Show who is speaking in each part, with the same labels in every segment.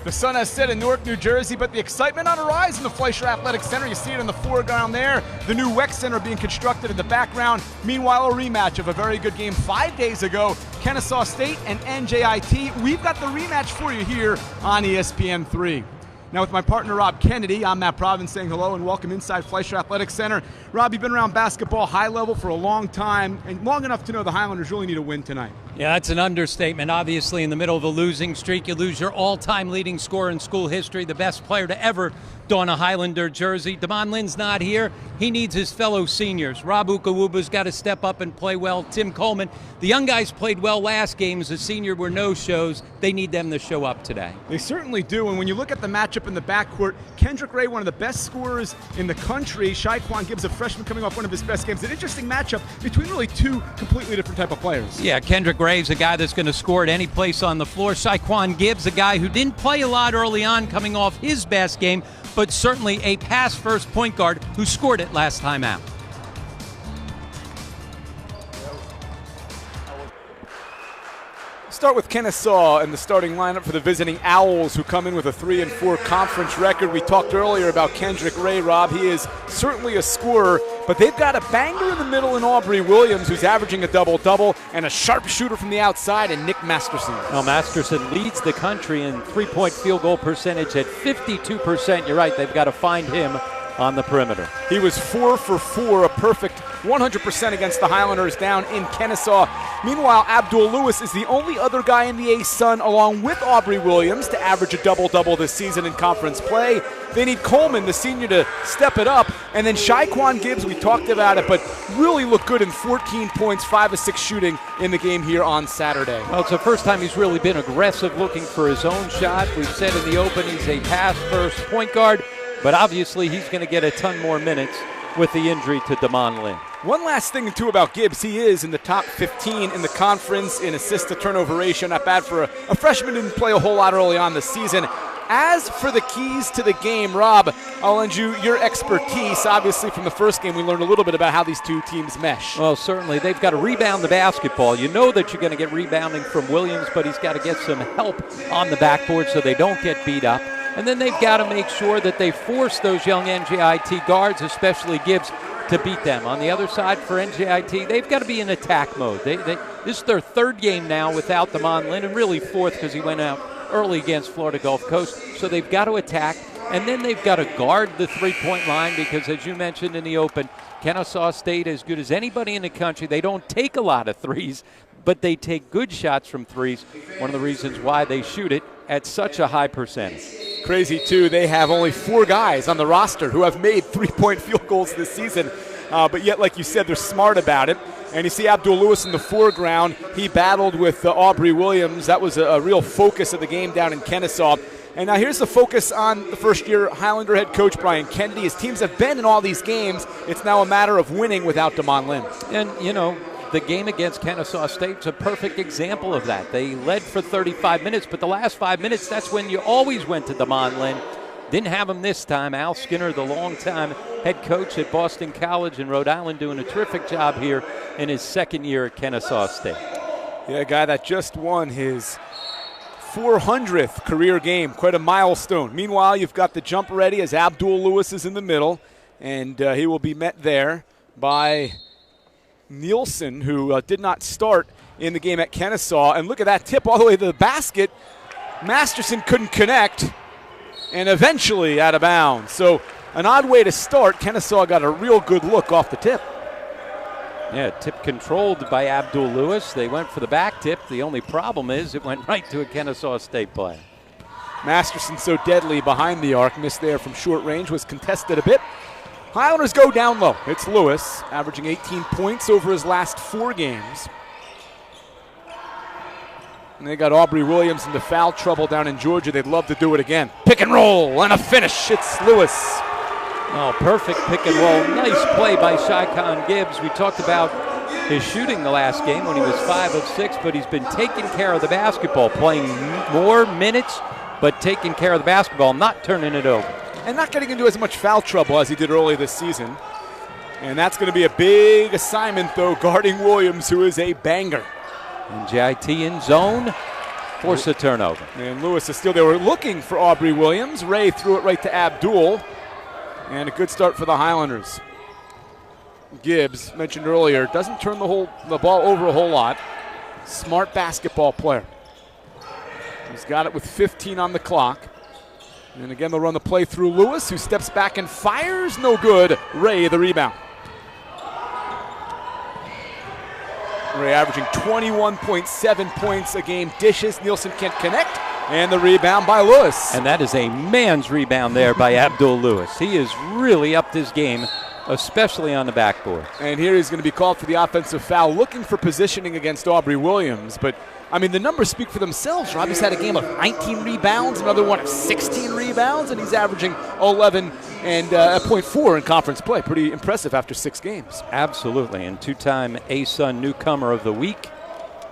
Speaker 1: The sun has set in Newark, New Jersey, but the excitement on the rise in the Fleischer Athletic Center. You see it in the foreground there. The new WEC Center being constructed in the background. Meanwhile, a rematch of a very good game 5 days ago. Kennesaw State and NJIT. We've got the rematch for you here on ESPN3. Now with my partner Rob Kennedy, I'm Matt Province saying hello and welcome inside Fleischer Athletic Center. Rob, you've been around basketball high level for a long time, and long enough to know the Highlanders really need a win tonight.
Speaker 2: Yeah, that's an understatement. Obviously, in the middle of a losing streak, you lose your all-time leading scorer in school history, the best player to ever don a Highlander jersey. Damon Lynn's not here. He needs his fellow seniors. Rob Ukawubu's got to step up and play well. Tim Coleman. The young guys played well last game. As a senior were no-shows. They need them to show up today.
Speaker 1: They certainly do, and when you look at the matchup in the backcourt, Kendrick Ray, one of the best scorers in the country. Shaquan Gibbs, a freshman coming off one of his best games. An interesting matchup between really two completely different type of players.
Speaker 2: Yeah, Kendrick Ray's a guy that's going to score at any place on the floor. Shaquan Gibbs, a guy who didn't play a lot early on coming off his best game, but certainly a pass-first point guard who scored it last time out.
Speaker 1: Start with Kennesaw and the starting lineup for the visiting Owls, who come in with a 3-4 conference record. We talked earlier about Kendrick Ray, Rob. He is certainly a scorer, but they've got a banger in the middle in Aubrey Williams, who's averaging a double-double, and a sharp shooter from the outside in Nick Masterson.
Speaker 3: Well, Masterson leads the country in three-point field goal percentage at 52%. You're right, they've got to find him on the perimeter.
Speaker 1: He was 4 for 4, a perfect 100% against the Highlanders down in Kennesaw. Meanwhile, Abdul Lewis is the only other guy in the A-Sun, along with Aubrey Williams, to average a double-double this season in conference play. They need Coleman, the senior, to step it up. And then Shaquan Gibbs, we talked about it, but really looked good in 14 points, 5 of 6 shooting in the game here on Saturday.
Speaker 3: Well, it's the first time he's really been aggressive, looking for his own shot. We've said in the open he's a pass-first point guard, but obviously he's going to get a ton more minutes with the injury to Damon Lynn.
Speaker 1: One last thing, too, about Gibbs. He is in the top 15 in the conference in assist-to-turnover ratio. Not bad for a freshman. Didn't play a whole lot early on this season. As for the keys to the game, Rob, I'll lend you your expertise. Obviously, from the first game, we learned a little bit about how these two teams mesh.
Speaker 3: Well, certainly. They've got to rebound the basketball. You know that you're going to get rebounding from Williams, but he's got to get some help on the backboard so they don't get beat up. And then they've got to make sure that they force those young NJIT guards, especially Gibbs, to beat them. On the other side for NJIT, they've got to be in attack mode. This is their third game now without Damon Lynn, and really fourth because he went out early against Florida Gulf Coast. So they've got to attack, and then they've got to guard the three-point line because, as you mentioned in the open, Kennesaw State, as good as anybody in the country, they don't take a lot of threes, but they take good shots from threes. One of the reasons why they shoot it at such a high percentage.
Speaker 1: Crazy, too. They have only 4 guys on the roster who have made three-point field goals this season. But yet, like you said, they're smart about it. And you see Abdul Lewis in the foreground. He battled with Aubrey Williams. That was a real focus of the game down in Kennesaw. And now here's the focus on the first-year Highlander head coach Brian Kennedy. His teams have been in all these games. It's now a matter of winning without Damon Lynn.
Speaker 3: And, you know, the game against Kennesaw State's a perfect example of that. They led for 35 minutes, but the last 5 minutes, that's when you always went to Damon Lynn. Didn't have him this time. Al Skinner, the longtime head coach at Boston College in Rhode Island, doing a terrific job here in his second year at Kennesaw State.
Speaker 1: Yeah, a guy that just won his 400th career game. Quite a milestone. Meanwhile, you've got the jump ready as Abdul Lewis is in the middle, and he will be met there by Nielsen, who did not start in the game at Kennesaw. And look at that tip all the way to the basket. Masterson couldn't connect, and eventually out of bounds. So an odd way to start. Kennesaw got a real good look off the tip.
Speaker 3: Yeah, tip controlled by Abdul Lewis. They went for the back tip. The only problem is it went right to a Kennesaw State player.
Speaker 1: Masterson so deadly behind the arc. Missed there from short range. Was contested a bit. Highlanders go down low. It's Lewis, averaging 18 points over his last 4 games. And they got Aubrey Williams into foul trouble down in Georgia. They'd love to do it again. Pick and roll and a finish. It's Lewis.
Speaker 3: Oh, perfect pick and roll. Nice play by Shaquan Gibbs. We talked about his shooting the last game when he was 5 of 6, but he's been taking care of the basketball, playing more minutes, but taking care of the basketball, not turning it over.
Speaker 1: And not getting into as much foul trouble as he did early this season. And that's going to be a big assignment, though, guarding Williams, who is a banger.
Speaker 3: NJIT in zone. force a turnover.
Speaker 1: And Lewis is still, they were looking for Aubrey Williams. Ray threw it right to Abdul. And a good start for the Highlanders. Gibbs, mentioned earlier, doesn't turn the ball over a whole lot. Smart basketball player. He's got it with 15 on the clock. And again, they'll run the play through Lewis, who steps back and fires. No good. Ray, the rebound. Ray averaging 21.7 points a game. Dishes. Nielsen can't connect. And the rebound by Lewis.
Speaker 3: And that is a man's rebound there by Abdul Lewis. He has really upped his game, especially on the backboard.
Speaker 1: And here he's going to be called for the offensive foul, looking for positioning against Aubrey Williams. But, I mean, the numbers speak for themselves. Robbie's had a game of 19 rebounds, another one of 16 rebounds, and he's averaging 11 and .4 in conference play. Pretty impressive after 6 games.
Speaker 3: Absolutely, and two-time ASUN newcomer of the week.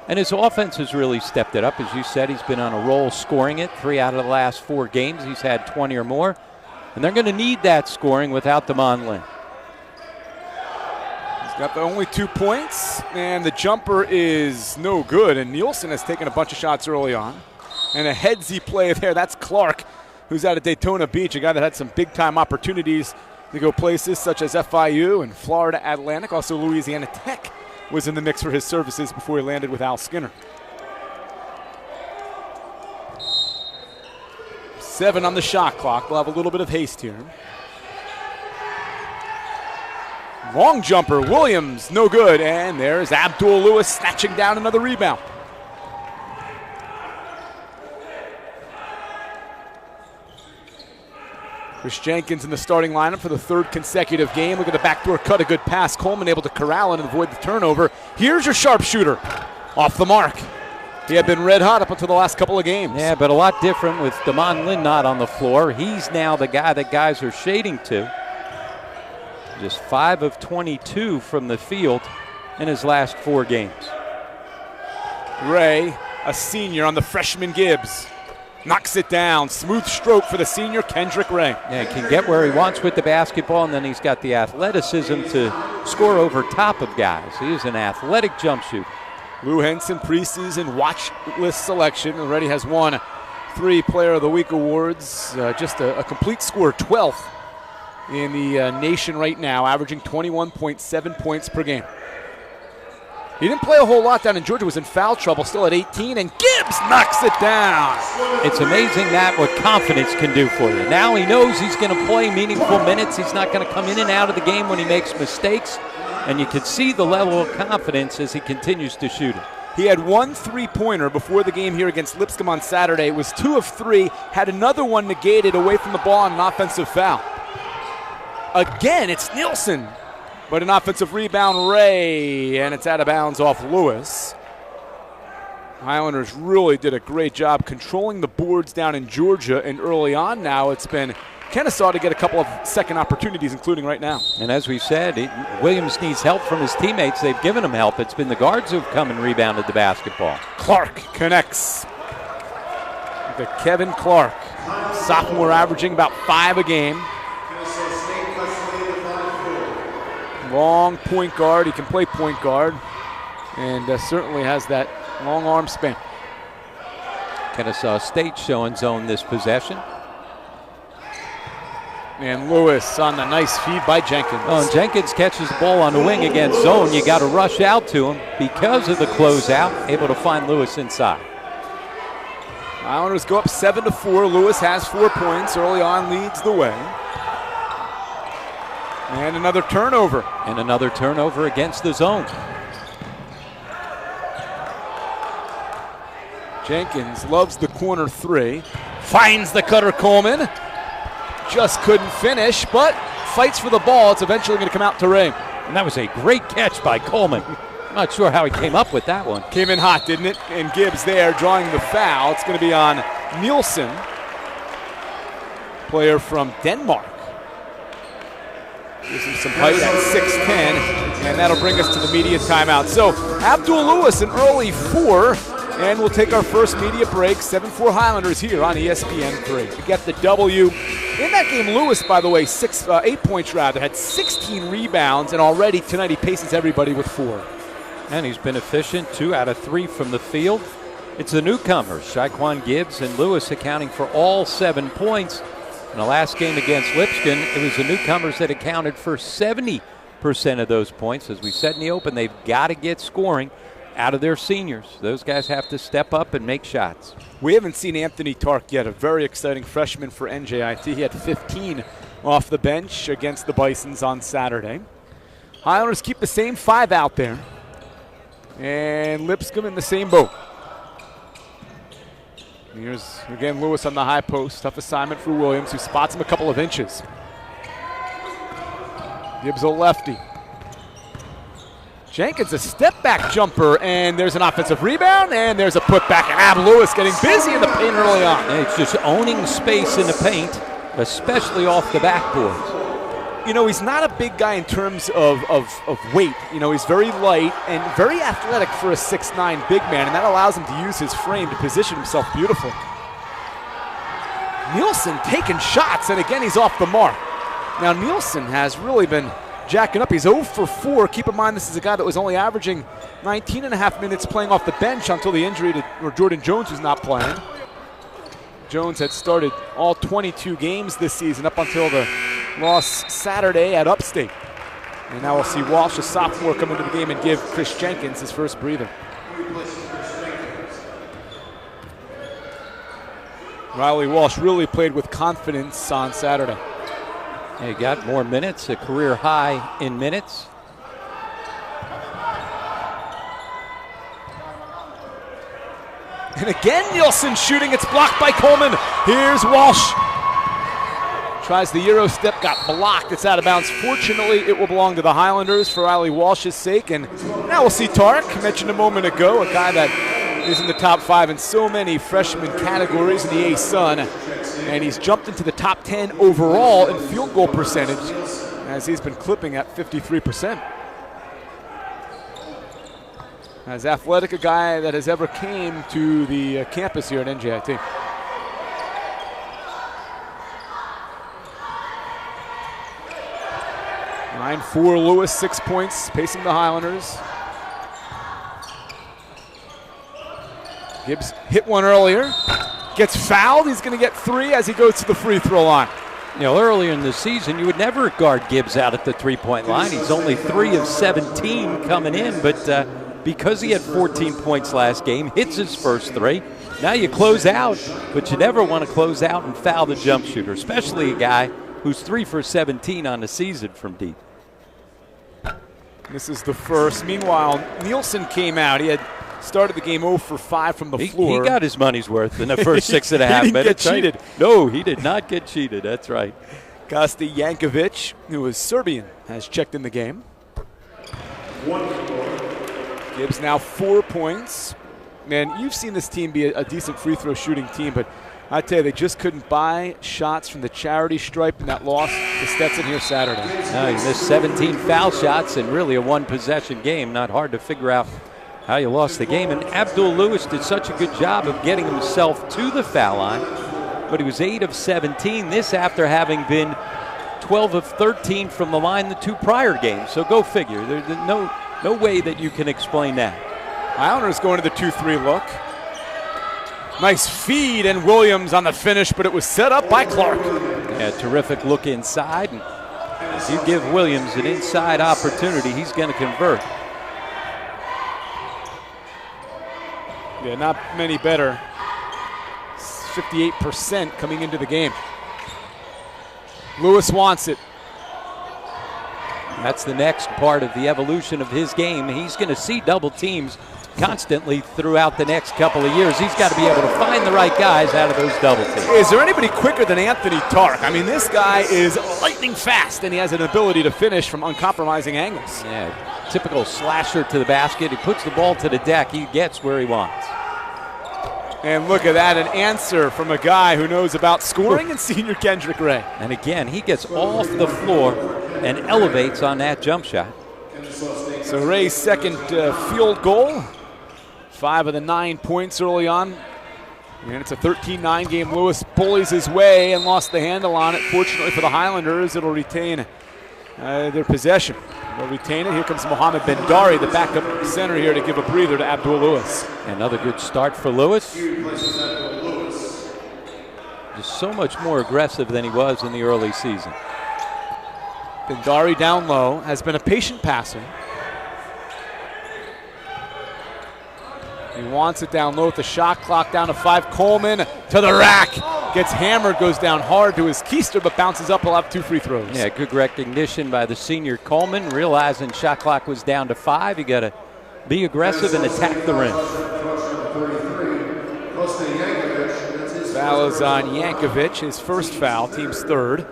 Speaker 3: And his offense has really stepped it up. As you said, he's been on a roll scoring it. 3 out of the last 4 games, he's had 20 or more. And they're going to need that scoring without Damon Lynn.
Speaker 1: Got the only 2 points, and the jumper is no good. And Nielsen has taken a bunch of shots early on. And a headsy play there. That's Clark, who's out of Daytona Beach, a guy that had some big-time opportunities to go places such as FIU and Florida Atlantic. Also, Louisiana Tech was in the mix for his services before he landed with Al Skinner. 7 on the shot clock. We'll have a little bit of haste here. Long jumper, Williams, no good. And there's Abdul Lewis snatching down another rebound. Chris Jenkins in the starting lineup for the 3rd consecutive game. Look at the backdoor cut, a good pass. Coleman able to corral and avoid the turnover. Here's your sharpshooter, off the mark. He had been red hot up until the last couple of games.
Speaker 3: Yeah, but a lot different with Damon Lynn not on the floor. He's now the guy that guys are shading to. Just 5 of 22 from the field in his last 4 games.
Speaker 1: Ray, a senior on the freshman Gibbs. Knocks it down. Smooth stroke for the senior Kendrick Ray.
Speaker 3: Yeah, he can get where he wants with the basketball, and then he's got the athleticism to score over top of guys. He is an athletic jump shooter.
Speaker 1: Lou Henson, preseason watch list selection. Already has won 3 Player of the Week awards. Just a complete score, 12th in the nation right now, averaging 21.7 points per game. He didn't play a whole lot down in Georgia, was in foul trouble, still at 18, and Gibbs knocks it down.
Speaker 3: It's amazing what confidence can do for you. Now he knows he's going to play meaningful minutes. He's not going to come in and out of the game when he makes mistakes, and you can see the level of confidence as he continues to shoot it.
Speaker 1: He had 1 3-pointer before the game here against Lipscomb on Saturday. It was 2 of 3, had another one negated away from the ball on an offensive foul. Again, it's Nielsen, but an offensive rebound, Ray, and it's out of bounds off Lewis. Highlanders really did a great job controlling the boards down in Georgia, and early on now it's been Kennesaw to get a couple of second opportunities, including right now.
Speaker 3: And as we said, Williams needs help from his teammates. They've given him help. It's been the guards who've come and rebounded the basketball.
Speaker 1: Clark connects. The Kevin Clark, sophomore, averaging about 5 a game. Long point guard. He can play point guard and certainly has that long arm span.
Speaker 3: Kennesaw State showing zone this possession.
Speaker 1: And Lewis on the nice feed by Jenkins.
Speaker 3: Oh, and Jenkins catches the ball on the wing against zone. You got to rush out to him because of the closeout. Able to find Lewis inside.
Speaker 1: Islanders go up 7-4. Lewis has 4 points. Early on leads the way. And another turnover.
Speaker 3: And another turnover against the zone.
Speaker 1: Jenkins loves the corner 3. Finds the cutter Coleman. Just couldn't finish, but fights for the ball. It's eventually going to come out to Ray.
Speaker 3: And that was a great catch by Coleman. I'm not sure how he came up with that one.
Speaker 1: Came in hot, didn't it? And Gibbs there drawing the foul. It's going to be on Nielsen, player from Denmark. Gives him some height at 6'10", and that'll bring us to the media timeout. So Abdul Lewis, an early 4, and we'll take our first media break. 7-4 Highlanders here on ESPN3. We get the W. In that game, Lewis, by the way, 8 points rather, had 16 rebounds, and already tonight he paces everybody with 4.
Speaker 3: And he's been efficient, 2 out of 3 from the field. It's the newcomers, Shaquan Gibbs and Lewis, accounting for all 7 points. In the last game against Lipscomb, it was the newcomers that accounted for 70% of those points. As we said in the open, they've got to get scoring out of their seniors. Those guys have to step up and make shots.
Speaker 1: We haven't seen Anthony Tark yet, a very exciting freshman for NJIT. He had 15 off the bench against the Bisons on Saturday. Highlanders keep the same 5 out there. And Lipscomb in the same boat. Here's, again, Lewis on the high post. Tough assignment for Williams, who spots him a couple of inches. Gibbs a lefty. Jenkins a step-back jumper, and there's an offensive rebound, and there's a putback. And Ab Lewis getting busy in the paint early on.
Speaker 3: And it's just owning space in the paint, especially off the backboards.
Speaker 1: You know, he's not a big guy in terms of weight. You know, he's very light and very athletic for a 6'9" big man, and that allows him to use his frame to position himself beautifully. Nielsen taking shots, and again, he's off the mark. Now, Nielsen has really been jacking up. He's 0 for 4. Keep in mind, this is a guy that was only averaging 19.5 minutes playing off the bench until the injury to Jordan Jones, who's not playing. Jones had started all 22 games this season up until the loss Saturday at Upstate. And now we'll see Walsh, a sophomore, come into the game and give Chris Jenkins his first breather. Riley Walsh really played with confidence on Saturday.
Speaker 3: He got more minutes, a career high in minutes.
Speaker 1: And again, Nielsen shooting. It's blocked by Coleman. Here's Walsh. Tries the Euro step, got blocked. It's out of bounds. Fortunately, it will belong to the Highlanders for Riley Walsh's sake. And now we'll see Tark, mentioned a moment ago, a guy that is in the top 5 in so many freshman categories in the A-Sun. And he's jumped into the top 10 overall in field goal percentage, as he's been clipping at 53%. As athletic a guy that has ever came to the campus here at NJIT. Nine for Lewis, 6 points, pacing the Highlanders. Gibbs hit one earlier, gets fouled. He's going to get 3 as he goes to the free throw line.
Speaker 3: You know, earlier in the season, you would never guard Gibbs out at the three-point line. He's only 3 of 17 coming in, but because he had 14 points last game, hits his first 3. Now you close out, but you never want to close out and foul the jump shooter, especially a guy who's 3 for 17 on the season from deep.
Speaker 1: This is the first. Meanwhile, Nielsen came out. He had started the game 0 for 5 from the floor.
Speaker 3: He got his money's worth in the first 6.5 minutes.
Speaker 1: He didn't get cheated.
Speaker 3: No, he did not get cheated. That's right.
Speaker 1: Kosti Jankovic, who is Serbian, has checked in the game. Gibbs now 4 points. Man, you've seen this team be a decent free throw shooting team, but I tell you, they just couldn't buy shots from the charity stripe in that loss to Stetson here Saturday.
Speaker 3: No, he missed 17 foul shots in really a one-possession game. Not hard to figure out how you lost the game. And Abdul Lewis did such a good job of getting himself to the foul line, but he was 8 of 17. This after having been 12 of 13 from the line the 2 prior games. So go figure. There's no way that you can explain that.
Speaker 1: Islanders going to the 2-3 look. Nice feed, and Williams on the finish, but it was set up by Clark.
Speaker 3: Yeah, terrific look inside. And if you give Williams an inside opportunity, he's going to convert.
Speaker 1: Yeah, not many better. 58% coming into the game. Lewis wants it.
Speaker 3: That's the next part of the evolution of his game. He's going to see double teams constantly throughout the next couple of years. He's got to be able to find the right guys out of those double teams.
Speaker 1: Is there anybody quicker than Anthony Tark? I mean, this guy is lightning fast, and he has an ability to finish from uncompromising angles.
Speaker 3: Yeah, typical slasher to the basket. He puts the ball to the deck. He gets where he wants.
Speaker 1: And look at that, an answer from a guy who knows about scoring and senior Kendrick Ray.
Speaker 3: And again, he gets off the floor and elevates on that jump shot.
Speaker 1: So Ray's second field goal. 5 of the 9 points early on. And it's a 13-9 game. Lewis bullies his way and lost the handle on it. Fortunately for the Highlanders, it'll retain their possession. They'll retain it. Here comes Mohamed Bendari, the backup center here to give a breather to Abdul Lewis.
Speaker 3: Another good start for Lewis. Just so much more aggressive than he was in the early season.
Speaker 1: Bendari down low, has been a patient passer. He wants it down low with the shot clock down to 5. Coleman to the rack. Gets hammered, goes down hard to his keister, but bounces up. He'll have 2 free throws.
Speaker 3: Yeah, good recognition by the senior Coleman, realizing shot clock was down to 5. You got to be aggressive and attack the rim.
Speaker 1: Foul is on Yankovic, his first foul, team's third.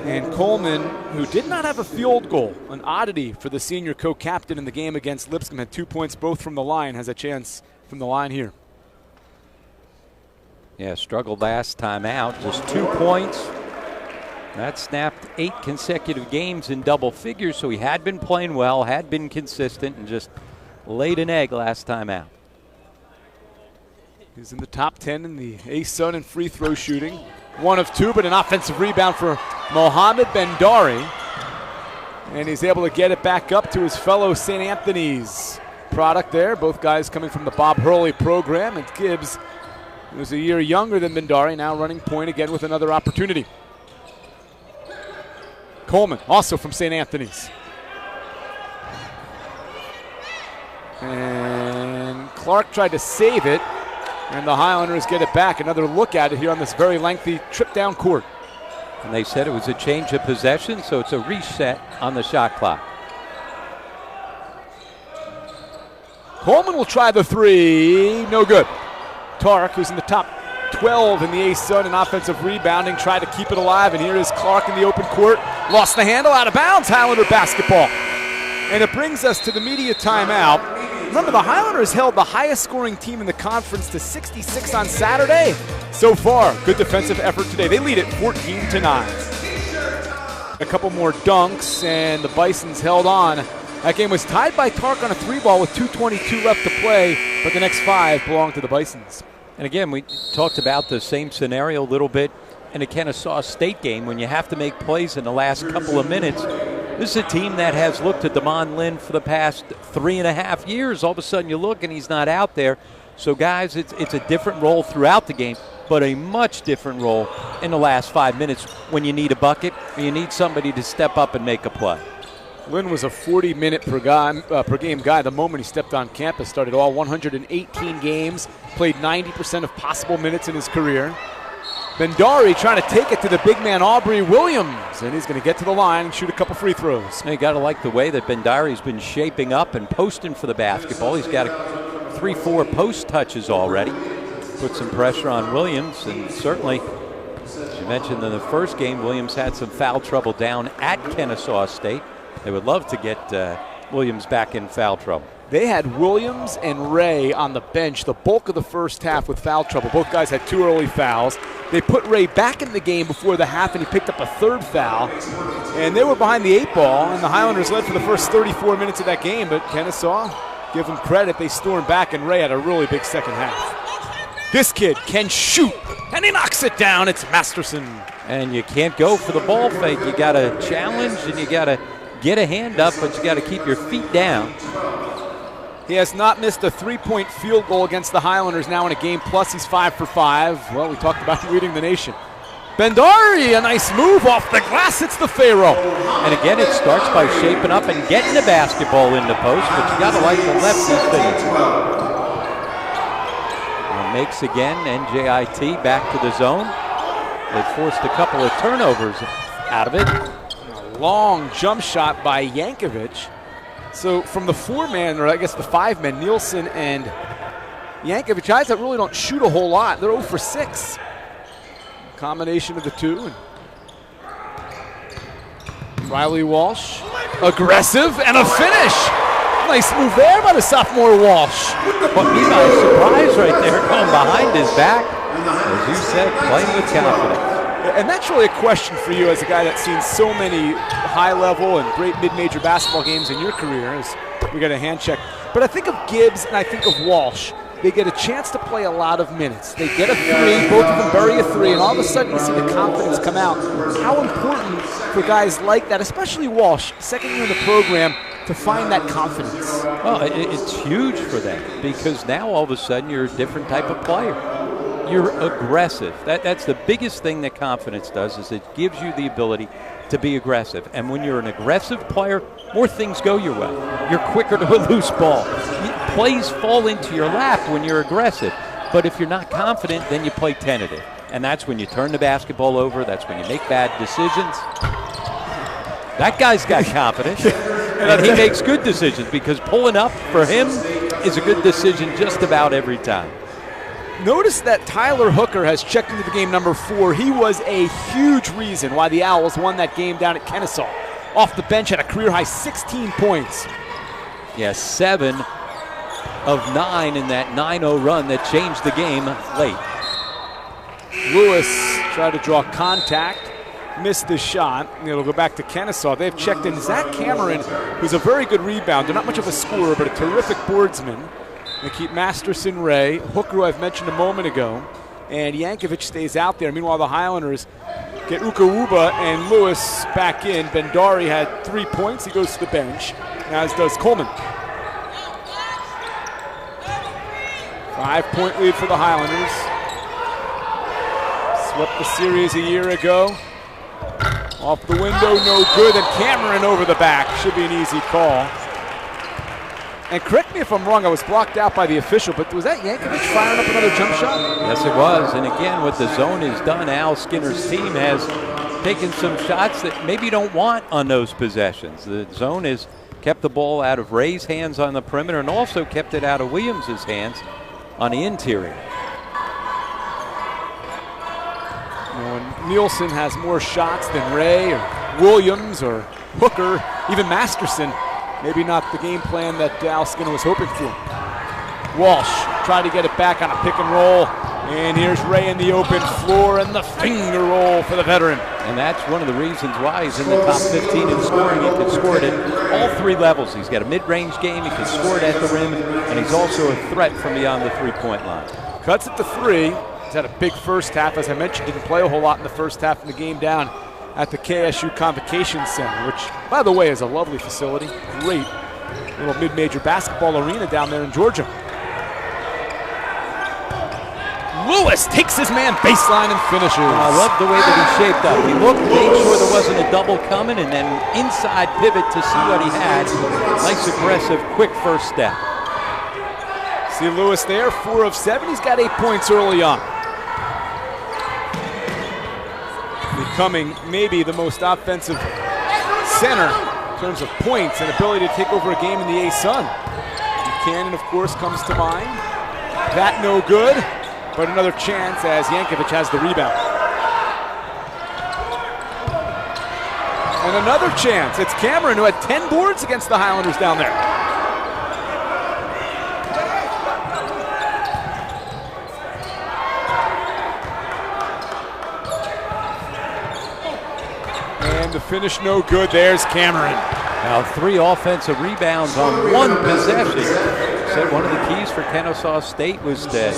Speaker 1: And Coleman, who did not have a field goal, an oddity for the senior co-captain in the game against Lipscomb, had 2 points both from the line, has a chance from the line here.
Speaker 3: Yeah, struggled last time out, just 2 points. That snapped 8 consecutive games in double figures, so he had been playing well, had been consistent, and just laid an egg last time out.
Speaker 1: He's in the top 10 in the ASUN in free throw shooting. 1 of 2, but an offensive rebound for Mohamed Bendari. And he's able to get it back up to his fellow St. Anthony's product there. Both guys coming from the Bob Hurley program. And Gibbs, who's a year younger than Bendari, now running point again with another opportunity. Coleman, also from St. Anthony's. And Clark tried to save it. And the Highlanders get it back. Another look at it here on this very lengthy trip down court.
Speaker 3: And they said it was a change of possession, so it's a reset on the shot clock.
Speaker 1: Coleman will try the 3. No good. Tark, who's in the top 12 in the ASUN in offensive rebounding, tried to keep it alive. And here is Clark in the open court. Lost the handle, out of bounds. Highlander basketball. And it brings us to the media timeout. Remember, the Highlanders held the highest scoring team in the conference to 66 on Saturday. So far, good defensive effort today. They lead it 14-9. A couple more dunks, and the Bisons held on. That game was tied by Tark on a 3-ball with 2:22 left to play, but the next 5 belong to the Bisons.
Speaker 3: And again, we talked about the same scenario a little bit in the Kennesaw State game when you have to make plays in the last couple of minutes. This is a team that has looked at Damon Lynn for the past 3.5 years. All of a sudden you look and he's not out there. So guys, it's a different role throughout the game, but a much different role in the last 5 minutes when you need a bucket or you need somebody to step up and make a play.
Speaker 1: Lynn was a 40-minute per game guy the moment he stepped on campus. Started all 118 games, played 90% of possible minutes in his career. Bendari trying to take it to the big man Aubrey Williams, and he's going to get to the line and shoot a couple free throws.
Speaker 3: You got to like the way that Bendari's been shaping up and posting for the basketball. He's got 3-4 post touches already. Put some pressure on Williams, and certainly, as you mentioned in the first game, Williams had some foul trouble down at Kennesaw State. They would love to get Williams back in foul trouble.
Speaker 1: They had Williams and Ray on the bench the bulk of the first half with foul trouble. Both guys had 2 early fouls. They put Ray back in the game before the half, and he picked up a 3rd foul. And they were behind the 8 ball, and the Highlanders led for the first 34 minutes of that game. But Kennesaw, give them credit, they stormed back, and Ray had a really big second half. This kid can shoot, and he knocks it down. It's Masterson.
Speaker 3: And you can't go for the ball fake. You got to challenge, and you got to get a hand up, but you got to keep your feet down.
Speaker 1: He has not missed a 3-point field goal against the Highlanders now in a game, plus he's 5 for 5. Well, we talked about leading the nation. Bendari, a nice move off the glass, hits the Pharaoh.
Speaker 3: And again, it starts by shaping up and getting the basketball in the post, but you got to like the lefty finish. Makes again, NJIT back to the zone. They forced a couple of turnovers out of it.
Speaker 1: A long jump shot by Yankovic. So from the 4-man, or I guess the 5-men, Nielsen and Yankovic, guys that really don't shoot a whole lot. They're 0 for 6. Combination of the 2. Riley Walsh, aggressive, and a finish. Nice move there by the sophomore Walsh.
Speaker 3: Put me by surprise right there, going behind his back. As you said, playing with confidence.
Speaker 1: And that's really a question for you as a guy that's seen so many high-level and great mid-major basketball games in your career. As we got a hand check. But I think of Gibbs and I think of Walsh. they get a chance to play a lot of minutes. They get a three, both of them bury a three, and all of a sudden you see the confidence come out. How important for guys like that, especially Walsh, second year in the program, to find that confidence?
Speaker 3: Well, it's huge for them because now all of a sudden you're a different type of player. You're aggressive. That's the biggest thing that confidence does, is it gives you the ability to be aggressive. And when you're an aggressive player, more things go your way. You're quicker to a loose ball. Plays fall into your lap when you're aggressive. But if you're not confident, then you play tentative. And that's when you turn the basketball over. That's when you make bad decisions. That guy's got confidence. And he makes good decisions, because pulling up for him is a good decision just about every time.
Speaker 1: Notice that Tyler Hooker has checked into the game number 4. He was a huge reason why the Owls won that game down at Kennesaw. Off the bench at a career-high 16 points.
Speaker 3: Yeah, 7 of 9 in that 9-0 run that changed the game late.
Speaker 1: Lewis tried to draw contact, missed the shot. It'll go back to Kennesaw. They've checked in Zach Cameron, who's a very good rebounder, not much of a scorer, but a terrific boardsman. They keep Masterson, Ray, Hooker, who I've mentioned a moment ago, and Yankovic stays out there. Meanwhile, the Highlanders get Ukawuba and Lewis back in. Bendari had 3 points. He goes to the bench, as does Coleman. 5-point lead for the Highlanders. Swept the series a year ago. Off the window, no good, and Cameron over the back. Should be an easy call. And correct me if I'm wrong, I was blocked out by the official, but was that Yankovic firing up another jump shot?
Speaker 3: Yes, it was. And again, what the zone has done, Al Skinner's team has taken some shots that maybe you don't want on those possessions. The zone has kept the ball out of Ray's hands on the perimeter and also kept it out of Williams' hands on the interior.
Speaker 1: When Nielsen has more shots than Ray or Williams or Hooker, even Masterson, maybe not the game plan that Al Skinner was hoping for. Walsh tried to get it back on a pick and roll. And here's Ray in the open floor and the finger roll for the veteran.
Speaker 3: And that's one of the reasons why he's in the top 15 in scoring. He can score it at all 3 levels. He's got a mid-range game, he can score it at the rim, and he's also a threat from beyond the 3-point line.
Speaker 1: Cuts it to 3. He's had a big first half. As I mentioned, didn't play a whole lot in the first half of the game down at the KSU Convocation Center, which, by the way, is a lovely facility. Great little mid-major basketball arena down there in Georgia. Lewis takes his man baseline and finishes.
Speaker 3: I love the way that he shaped up. He looked, made sure there wasn't a double coming, and then inside pivot to see what he had. Nice, aggressive, quick first step.
Speaker 1: See Lewis there, 4 of 7. He's got 8 points early on. Becoming maybe the most offensive center in terms of points and ability to take over a game in the A-Sun. Buchanan, of course, comes to mind. That no good, but another chance as Yankovic has the rebound. And another chance. It's Cameron, who had 10 boards against the Highlanders down there. The finish no good. There's Cameron.
Speaker 3: Now 3 offensive rebounds on 1 possession. Said one of the keys for Kennesaw State was to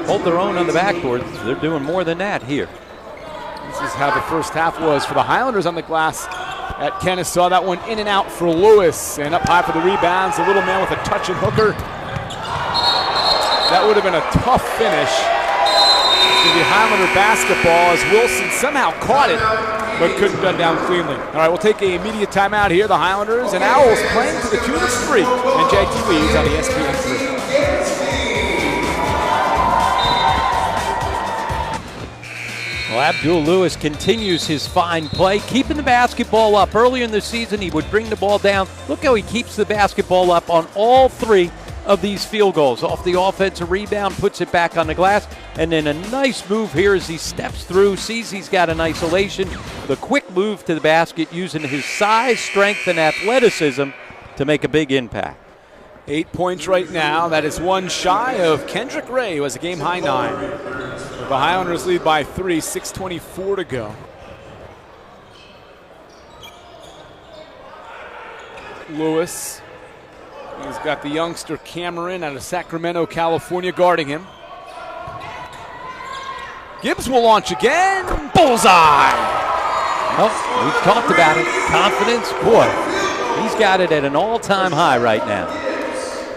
Speaker 3: hold their own on the backboard. They're doing more than that here.
Speaker 1: This is how the first half was for the Highlanders on the glass at Kennesaw. That one in and out for Lewis, and up high for the rebounds. The little man with a touch and Hooker. That would have been a tough finish. It's going to be Highlander basketball as Wilson somehow caught it, but couldn't run down cleanly. All right, we'll take an immediate timeout here. The Highlanders and Owls playing to the tune of 3. NJIT leads on ESPN 3.
Speaker 3: Well, Abdul Lewis continues his fine play, keeping the basketball up. Earlier in the season, he would bring the ball down. Look how he keeps the basketball up on all 3 of these field goals. Off the offensive rebound, puts it back on the glass, and then a nice move here as he steps through, sees he's got an isolation. The quick move to the basket using his size, strength, and athleticism to make a big impact.
Speaker 1: 8 points right now. That is 1 shy of Kendrick Ray, who has a game-high 9. The Highlanders lead by 3, 6:24 to go. Lewis He's got the youngster Cameron out of Sacramento, California, guarding him. Gibbs will launch again. Bullseye!
Speaker 3: Oh, we've talked about it. Confidence, boy, he's got it at an all-time high right now.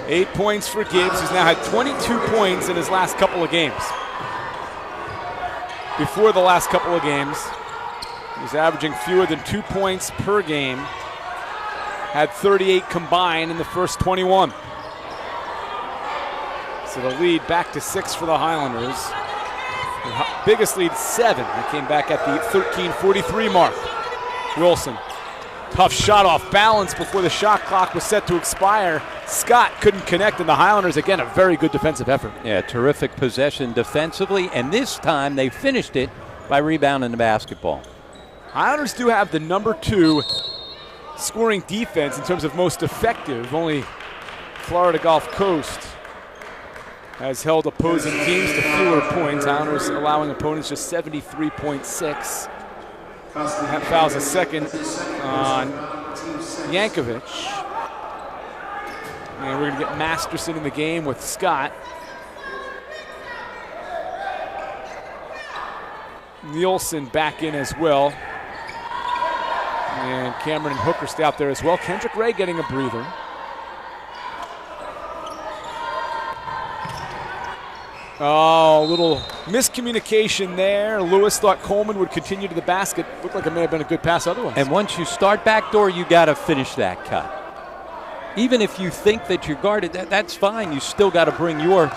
Speaker 1: 8 points for Gibbs. He's now had 22 points in his last couple of games. Before the last couple of games, he was averaging fewer than 2 points per game. Had 38 combined in the first 21. So the lead back to 6 for the Highlanders. The biggest lead, 7. They came back at the 13:43 mark. Wilson, tough shot off balance before the shot clock was set to expire. Scott couldn't connect, and the Highlanders, again, a very good defensive effort.
Speaker 3: Yeah, terrific possession defensively, and this time they finished it by rebounding the basketball.
Speaker 1: Highlanders do have the #2 scoring defense in terms of most effective. Only Florida Gulf Coast has held opposing teams to fewer points. Highlanders allowing opponents just 73.6. That fouls a second on Yankovic. And we're going to get Masterson in the game with Scott. Nielsen back in as well. And Cameron and Hooker stay out there as well. Kendrick Ray getting a breather. Oh, a little miscommunication there. Lewis thought Coleman would continue to the basket. Looked like it may have been a good pass otherwise.
Speaker 3: And once you start backdoor, you got to finish that cut. Even if you think that you're guarded, that's fine. You still got to bring your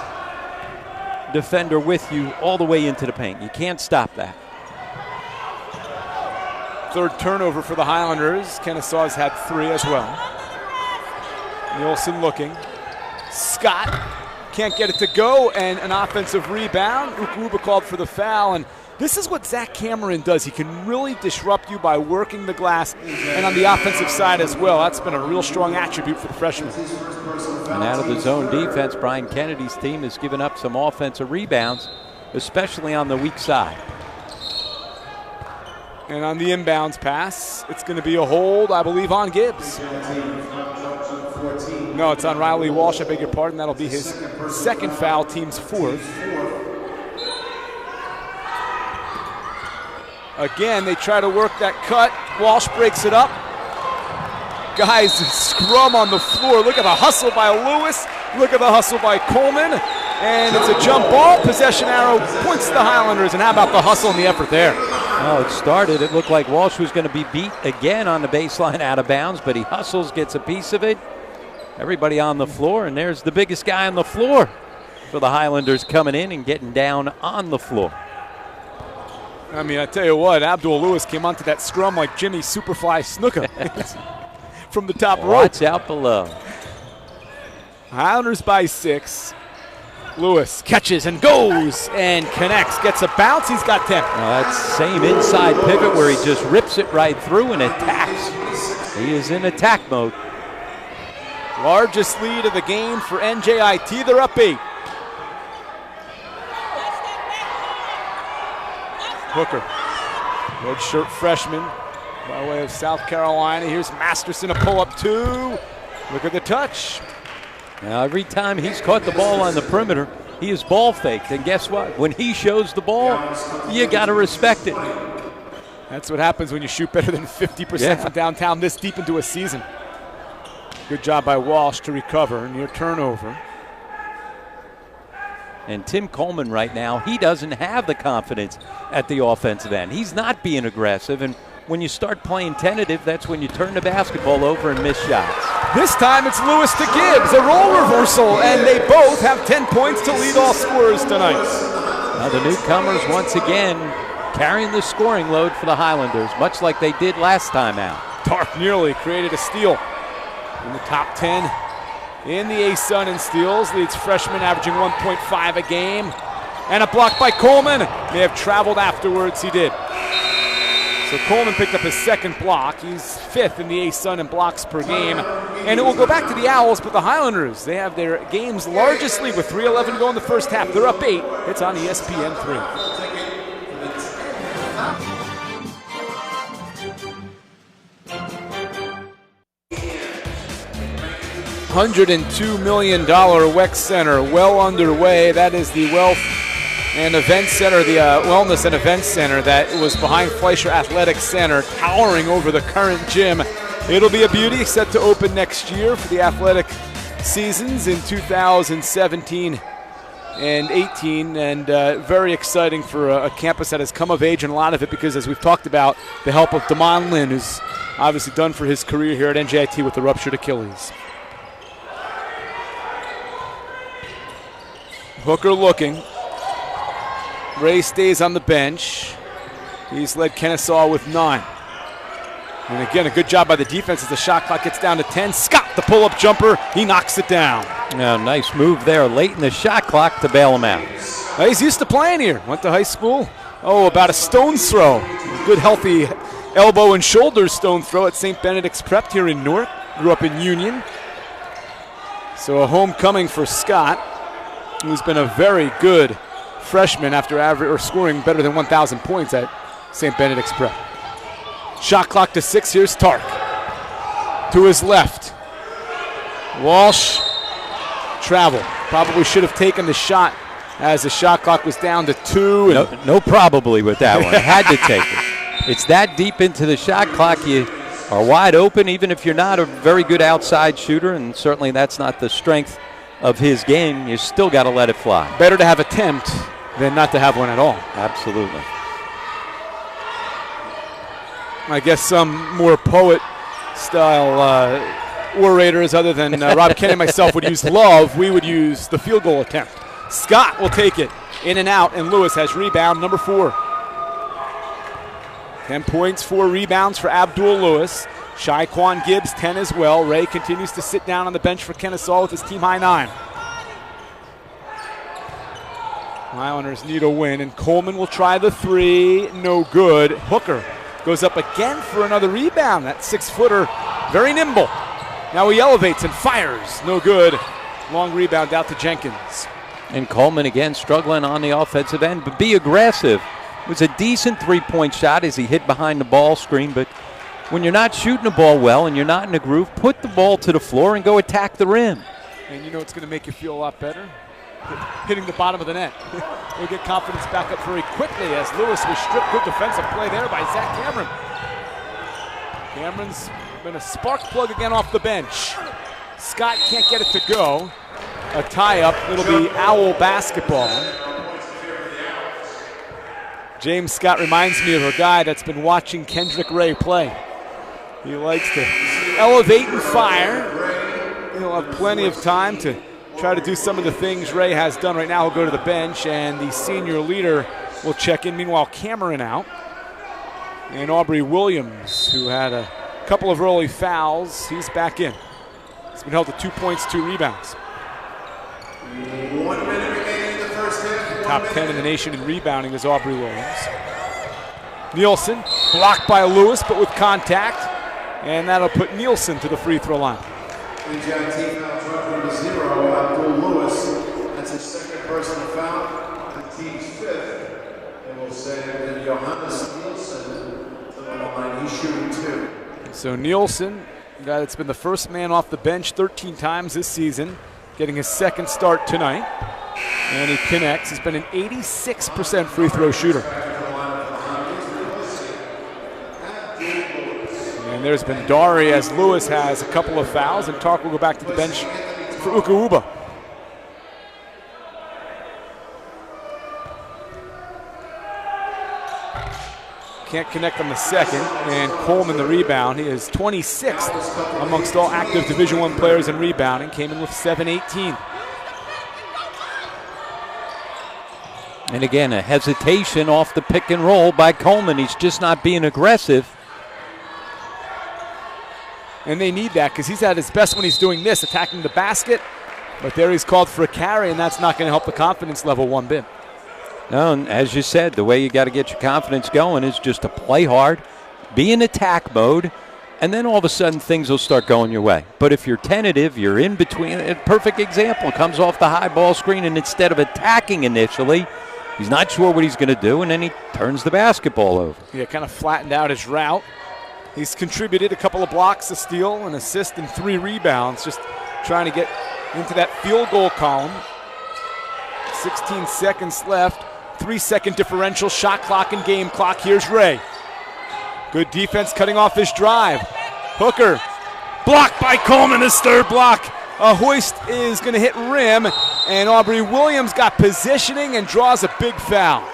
Speaker 3: defender with you all the way into the paint. You can't stop that.
Speaker 1: Third turnover for the Highlanders. Kennesaw's had 3 as well. Nielsen looking. Scott can't get it to go, and an offensive rebound. Ukuba called for the foul, and this is what Zach Cameron does. He can really disrupt you by working the glass, and on the offensive side as well. That's been a real strong attribute for the freshman.
Speaker 3: And out of the zone defense, Brian Kennedy's team has given up some offensive rebounds, especially on the weak side.
Speaker 1: And on the inbounds pass, it's going to be a hold, I believe, on Gibbs. No, it's on Riley Walsh, I beg your pardon. That'll be his second foul, team's 4th. Again, they try to work that cut. Walsh breaks it up. Guys, scrum on the floor. Look at the hustle by Lewis. Look at the hustle by Coleman. And it's a jump ball. Possession arrow points to the Highlanders. And how about the hustle and the effort there?
Speaker 3: Oh, it started. It looked like Walsh was going to be beat again on the baseline out of bounds, but he hustles, gets a piece of it. Everybody on the floor, and there's the biggest guy on the floor for the Highlanders coming in and getting down on the floor.
Speaker 1: I mean, I tell you what, Abdul Lewis came onto that scrum like Jimmy Superfly Snuka from the top rope.
Speaker 3: Watch out below.
Speaker 1: Highlanders by 6. Lewis catches and goes and connects, gets a bounce. He's got 10.
Speaker 3: That same inside pivot where he just rips it right through and attacks. He is in attack mode.
Speaker 1: Largest lead of the game for NJIT. They're up 8. Hooker, redshirt freshman by way of South Carolina. Here's Masterson, a pull-up 2. Look at the touch.
Speaker 3: Now, every time he's caught the ball on the perimeter, he is ball faked. And guess what? When he shows the ball, you got to respect it.
Speaker 1: That's what happens when you shoot better than 50% from downtown this deep into a season. Good job by Walsh to recover. Near turnover.
Speaker 3: And Tim Coleman right now, he doesn't have the confidence at the offensive end. He's not being aggressive. And when you start playing tentative, that's when you turn the basketball over and miss shots.
Speaker 1: This time it's Lewis to Gibbs, a role reversal, and they both have 10 points to lead all scorers tonight.
Speaker 3: Now the newcomers once again carrying the scoring load for the Highlanders, much like they did last time out.
Speaker 1: Dark nearly created a steal in the top 10 in the ASUN in steals. Leads freshman averaging 1.5 a game. And a block by Coleman. May have traveled afterwards, he did. So Coleman picked up his second block. He's 5th in the ASUN in blocks per game. And it will go back to the Owls, but the Highlanders, they have their game's largest lead with 3:11 to go in the first half. They're up 8. It's on ESPN 3. $102 million WEC Center well underway. That is the Wealth and Event Center, the Wellness and Event Center that was behind Fleischer Athletic Center, towering over the current gym. It'll be a beauty, set to open next year for the athletic seasons in 2017 and 18, and very exciting for a campus that has come of age, and a lot of it because, as we've talked about, the help of Damon Lynn, who's obviously done for his career here at NJIT with the ruptured Achilles. Hooker looking. Ray stays on the bench. He's led Kennesaw with 9. And again, a good job by the defense as the shot clock gets down to 10. Scott, the pull-up jumper, he knocks it down.
Speaker 3: Yeah, nice move there late in the shot clock to bail him out.
Speaker 1: He's used to playing here. Went to high school. About a stone's throw. Good, healthy elbow and shoulder stone throw at St. Benedict's Prep here in Newark. Grew up in Union. So a homecoming for Scott, who's been a very good freshman after scoring better than 1,000 points at St. Benedict's Prep. Shot clock to 6. Here's Tark. To his left. Walsh. Travel. Probably should have taken the shot as the shot clock was down to 2.
Speaker 3: No probably with that one. Had to take it. It's that deep into the shot clock. You are wide open, even if you're not a very good outside shooter, and certainly that's not the strength of his game. You still got to let it fly.
Speaker 1: Better to have attempt than not to have one at all.
Speaker 3: Absolutely.
Speaker 1: I guess some more poet-style orators other than Rob Kenny and myself would use love. We would use the field goal attempt. Scott will take it in and out, and Lewis has rebound number 4. 10 points, 4 rebounds for Abdul Lewis. Shaquan Gibbs, 10 as well. Ray continues to sit down on the bench for Kennesaw with his team-high 9. Islanders need a win, and Coleman will try the 3. No good. Hooker goes up again for another rebound. That 6-footer, very nimble. Now he elevates and fires. No good. Long rebound out to Jenkins.
Speaker 3: And Coleman again struggling on the offensive end, but be aggressive. It was a decent 3-point shot as he hit behind the ball screen, but when you're not shooting the ball well and you're not in a groove, put the ball to the floor and go attack the rim.
Speaker 1: And you know it's going to make you feel a lot better? Hitting the bottom of the net. He'll get confidence back up very quickly as Lewis was stripped. Good defensive play there by Zach Cameron. Cameron's been a spark plug again off the bench. Scott can't get it to go. A tie-up. It'll be Owl basketball. James Scott reminds me of a guy that's been watching Kendrick Ray play. He likes to elevate and fire. He'll have plenty of time to try to do some of the things Ray has done. Right now he'll go to the bench, and the senior leader will check in. Meanwhile, Cameron out. And Aubrey Williams, who had a couple of early fouls, he's back in. He's been held to 2 points, 2 rebounds.
Speaker 4: 1 minute remaining in the first half.
Speaker 1: Top 10 in the nation in rebounding is Aubrey Williams. Nielsen, blocked by Lewis, but with contact. And that'll put Nielsen to the free throw line.
Speaker 4: NJIT foul trouble number 0, Abdul Lewis. That's his second personal foul, the team's 5th. And we'll say that Johannes Nielsen to the line. He's shooting 2.
Speaker 1: So Nielsen, a guy that's been the first man off the bench 13 times this season, getting his second start tonight. And he connects. He's been an 86% free throw shooter. And there's been Dari as Lewis has a couple of fouls, and Tark will go back to the bench for Ukauba. Can't connect on the second, and Coleman the rebound. He is 26th amongst all active Division I players in rebounding. Came in with 7-18.
Speaker 3: And again, a hesitation off the pick and roll by Coleman. He's just not being aggressive.
Speaker 1: And they need that because he's at his best when he's doing this, attacking the basket. But there he's called for a carry, and that's not going to help the confidence level one bit.
Speaker 3: No, and as you said, the way you got to get your confidence going is just to play hard, be in attack mode, and then all of a sudden things will start going your way. But if you're tentative, you're in between. A perfect example, comes off the high ball screen, and instead of attacking initially, he's not sure what he's going to do, and then he turns the basketball over.
Speaker 1: Yeah, kind of flattened out his route. He's contributed a couple of blocks, a steal, an assist, and 3 rebounds. Just trying to get into that field goal column. 16 seconds left. 3-second differential, shot clock and game clock. Here's Ray. Good defense cutting off his drive. Hooker, blocked by Coleman, his third block. A hoist is going to hit rim, and Aubrey Williams got positioning and draws a big foul.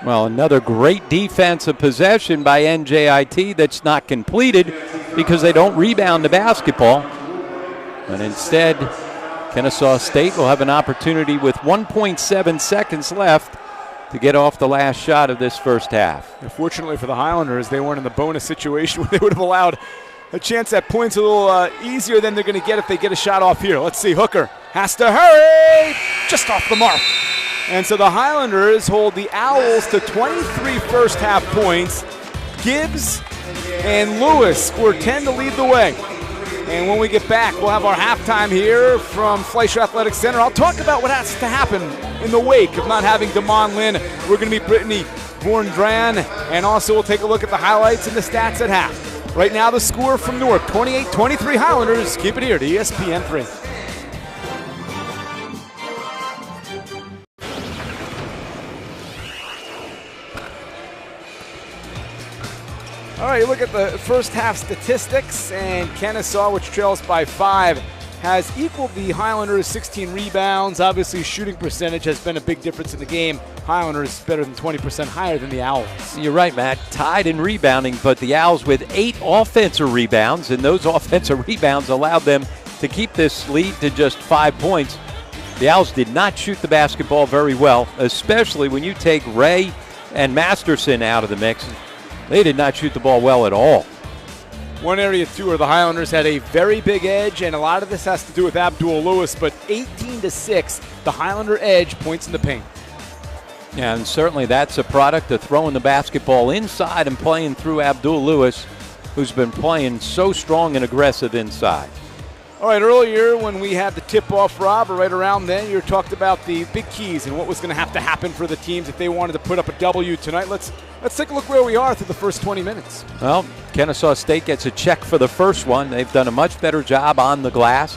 Speaker 3: Well, another great defensive possession by NJIT that's not completed because they don't rebound the basketball. And instead, Kennesaw State will have an opportunity with 1.7 seconds left to get off the last shot of this first half.
Speaker 1: And fortunately for the Highlanders, they weren't in the bonus situation where they would have allowed a chance at points a little easier than they're going to get if they get a shot off here. Let's see, Hooker has to hurry, just off the mark. And so the Highlanders hold the Owls to 23 first half points. Gibbs and Lewis score 10 to lead the way. And when we get back, we'll have our halftime here from Fleischer Athletic Center. I'll talk about what has to happen in the wake of not having Damon Lynn. We're going to meet Brittany Vorndran, and also we'll take a look at the highlights and the stats at half. Right now, the score from Newark, 28-23 Highlanders. Keep it here to ESPN 3. All right, you look at the first half statistics, and Kennesaw, which trails by 5, has equaled the Highlanders' 16 rebounds. Obviously, shooting percentage has been a big difference in the game. Highlanders better than 20% higher than the Owls.
Speaker 3: You're right, Matt. Tied in rebounding, but the Owls with 8 offensive rebounds, and those offensive rebounds allowed them to keep this lead to just 5 points. The Owls did not shoot the basketball very well, especially when you take Ray and Masterson out of the mix. They did not shoot the ball well at all.
Speaker 1: One area, too, where the Highlanders had a very big edge, and a lot of this has to do with Abdul Lewis, but 18-6, the Highlander edge points in the paint.
Speaker 3: Yeah, and certainly that's a product of throwing the basketball inside and playing through Abdul Lewis, who's been playing so strong and aggressive inside.
Speaker 1: All right, earlier when we had the tip-off, Rob, or right around then, you talked about the big keys and what was going to have to happen for the teams if they wanted to put up a W tonight. Let's take a look where we are through the first 20 minutes.
Speaker 3: Well, Kennesaw State gets a check for the first one. They've done a much better job on the glass.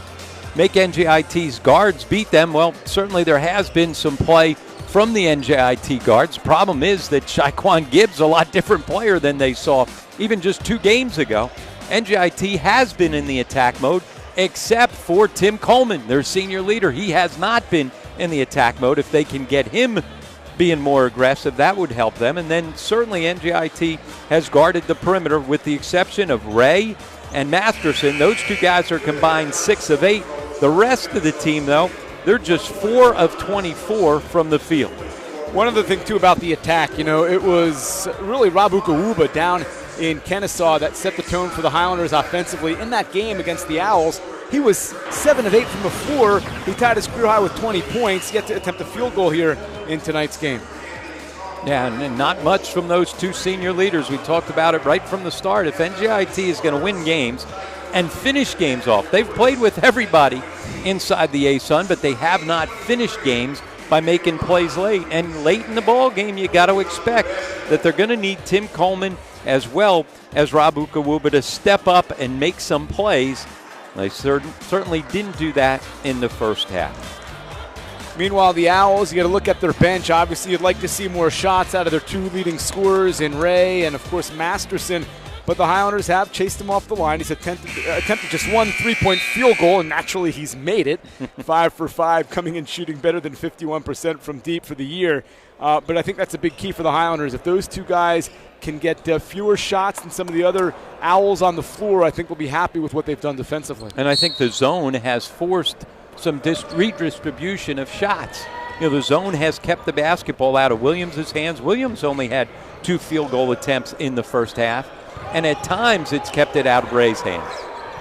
Speaker 3: Make NJIT's guards beat them. Well, certainly there has been some play from the NJIT guards. Problem is that Shaquan Gibbs is a lot different player than they saw even just 2 games ago. NJIT has been in the attack mode, except for Tim Coleman, their senior leader. He has not been in the attack mode. If they can get him being more aggressive, that would help them. And then certainly NJIT has guarded the perimeter with the exception of Ray and Masterson. Those 2 guys are combined 6 of 8. The rest of the team, though, they're just 4 of 24 from the field.
Speaker 1: One other thing, too, about the attack, it was really Rob Ukawuba down in Kennesaw that set the tone for the Highlanders offensively. In that game against the Owls, he was 7 of 8 from the floor. He tied his career high with 20 points, yet to attempt a field goal here in tonight's game.
Speaker 3: Yeah, and not much from those 2 senior leaders. We talked about it right from the start. If NJIT is going to win games and finish games off, they've played with everybody inside the ASUN, but they have not finished games by making plays late. And late in the ball game, you got to expect that they're going to need Tim Coleman as well as Rob Ukawuba to step up and make some plays. They certainly didn't do that in the first half.
Speaker 1: Meanwhile, the Owls, you got to look at their bench. Obviously, you'd like to see more shots out of their 2 leading scorers in Ray and, of course, Masterson. But the Highlanders have chased him off the line. He's attempted just 1 3-point field goal, and naturally he's made it. 5 for 5, coming in shooting better than 51% from deep for the year. But I think that's a big key for the Highlanders. If those 2 guys can get fewer shots than some of the other Owls on the floor, I think we'll be happy with what they've done defensively.
Speaker 3: And I think the zone has forced some redistribution of shots. The zone has kept the basketball out of Williams' hands. Williams only had 2 field goal attempts in the first half, and at times it's kept it out of Ray's hands.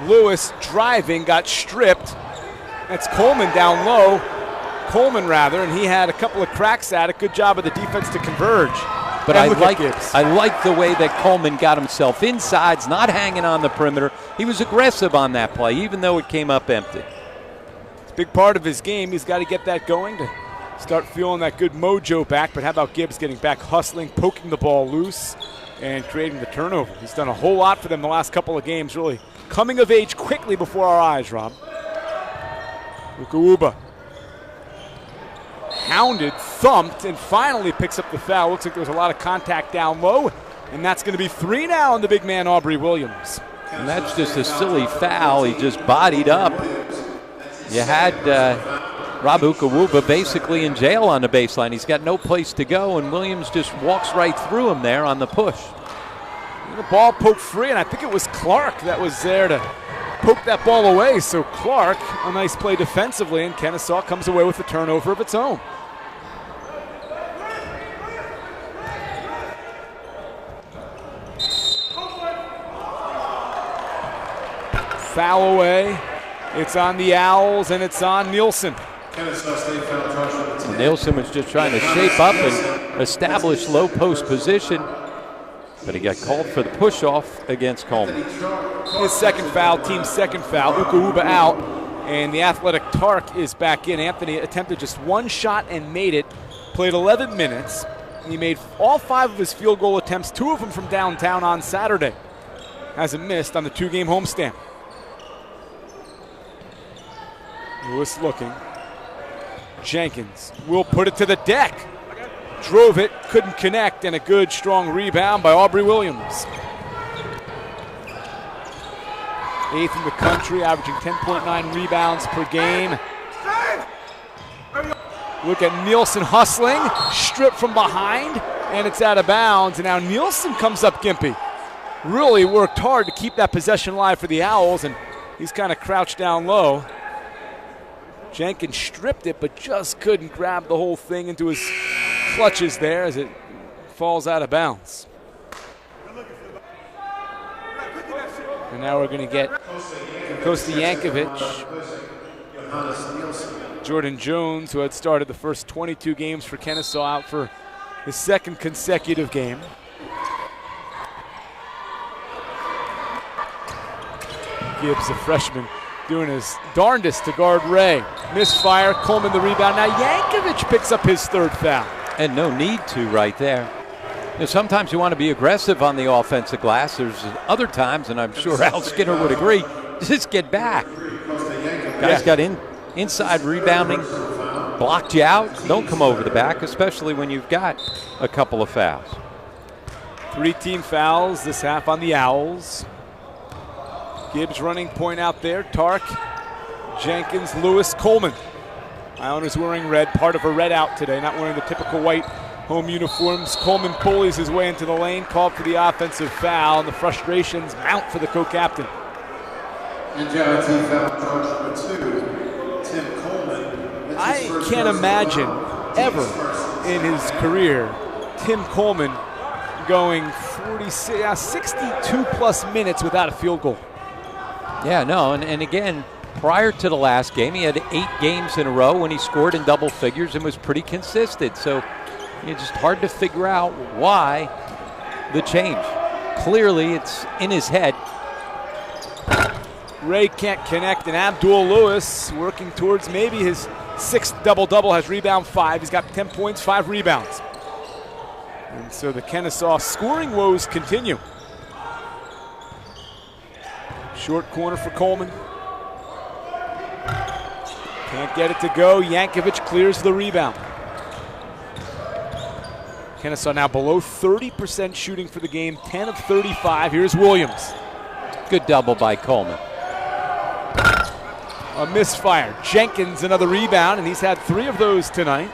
Speaker 1: Lewis driving, got stripped. That's Coleman down low. And he had a couple of cracks at it. Good job of the defense to converge.
Speaker 3: But I like the way that Coleman got himself inside, not hanging on the perimeter. He was aggressive on that play, even though it came up empty.
Speaker 1: It's a big part of his game. He's got to get that going to start feeling that good mojo back. But how about Gibbs getting back, hustling, poking the ball loose? and creating the turnover. He's done a whole lot for them the last couple of games, really coming of age quickly before our eyes, Rob. Ukuuba hounded, thumped, and finally picks up the foul. Looks like there was a lot of contact down low, and that's going to be 3 now on the big man, Aubrey Williams.
Speaker 3: And that's just a silly foul. He just bodied up. You had Rob Ukuuba basically in jail on the baseline. He's got no place to go, and Williams just walks right through him there on the push.
Speaker 1: The ball poked free, and I think it was Clark that was there to poke that ball away. So Clark, a nice play defensively, and Kennesaw comes away with a turnover of its own. Foul away. It's on the Owls, and it's on Nielsen.
Speaker 4: Kennesaw State foul charge number 10.
Speaker 3: Nielsen was just trying to shape up and establish low post position, but he got called for the push-off against Coleman.
Speaker 1: His second foul, team's second foul. Ukuuba out, and the athletic Tark is back in. Anthony attempted just one shot and made it. Played 11 minutes. He made all 5 of his field goal attempts, 2 of them from downtown on Saturday. Hasn't missed on the 2-game homestand. Lewis looking. Jenkins will put it to the deck. Drove it, couldn't connect, and a good, strong rebound by Aubrey Williams. 8th in the country, averaging 10.9 rebounds per game. Look at Nielsen hustling, stripped from behind, and it's out of bounds. And now Nielsen comes up gimpy. Really worked hard to keep that possession alive for the Owls, and he's kind of crouched down low. Jenkins stripped it, but just couldn't grab the whole thing into his clutches there as it falls out of bounds. And now we're going to get Kosta Yankovic, Jordan Jones, who had started the first 22 games for Kennesaw, out for his 2nd consecutive game. Gibbs, the freshman, doing his darndest to guard Ray. Misfire, Coleman the rebound. Now Yankovic picks up his 3rd foul.
Speaker 3: And no need to right there. You know, sometimes you want to be aggressive on the offensive glass. There's other times, and I'm sure Al Skinner would agree, just get back. Guys got inside rebounding, blocked you out. Don't come over the back, especially when you've got a couple of fouls.
Speaker 1: 3 team fouls this half on the Owls. Gibbs running point out there. Tark, Jenkins, Lewis, Coleman. Islanders wearing red, part of a red out today, not wearing the typical white home uniforms. Coleman pulleys his way into the lane, called for the offensive foul, and the frustrations mount for the co-captain.
Speaker 4: NJIT foul charge number 2, Tim Coleman.
Speaker 1: I can't imagine ever in his career Tim Coleman going 62 plus minutes without a field goal.
Speaker 3: Yeah, no, and again, prior to the last game, he had 8 games in a row when he scored in double figures and was pretty consistent. So it's just hard to figure out why the change. Clearly, it's in his head.
Speaker 1: Ray can't connect, and Abdul Lewis working towards maybe his 6th double-double, has rebound 5. He's got 10 points, 5 rebounds. And so the Kennesaw scoring woes continue. Short corner for Coleman. Can't get it to go. Yankovic clears the rebound. Kennesaw now below 30% shooting for the game, 10 of 35. Here's Williams.
Speaker 3: Good double by Coleman.
Speaker 1: A misfire. Jenkins another rebound, and he's had 3 of those tonight.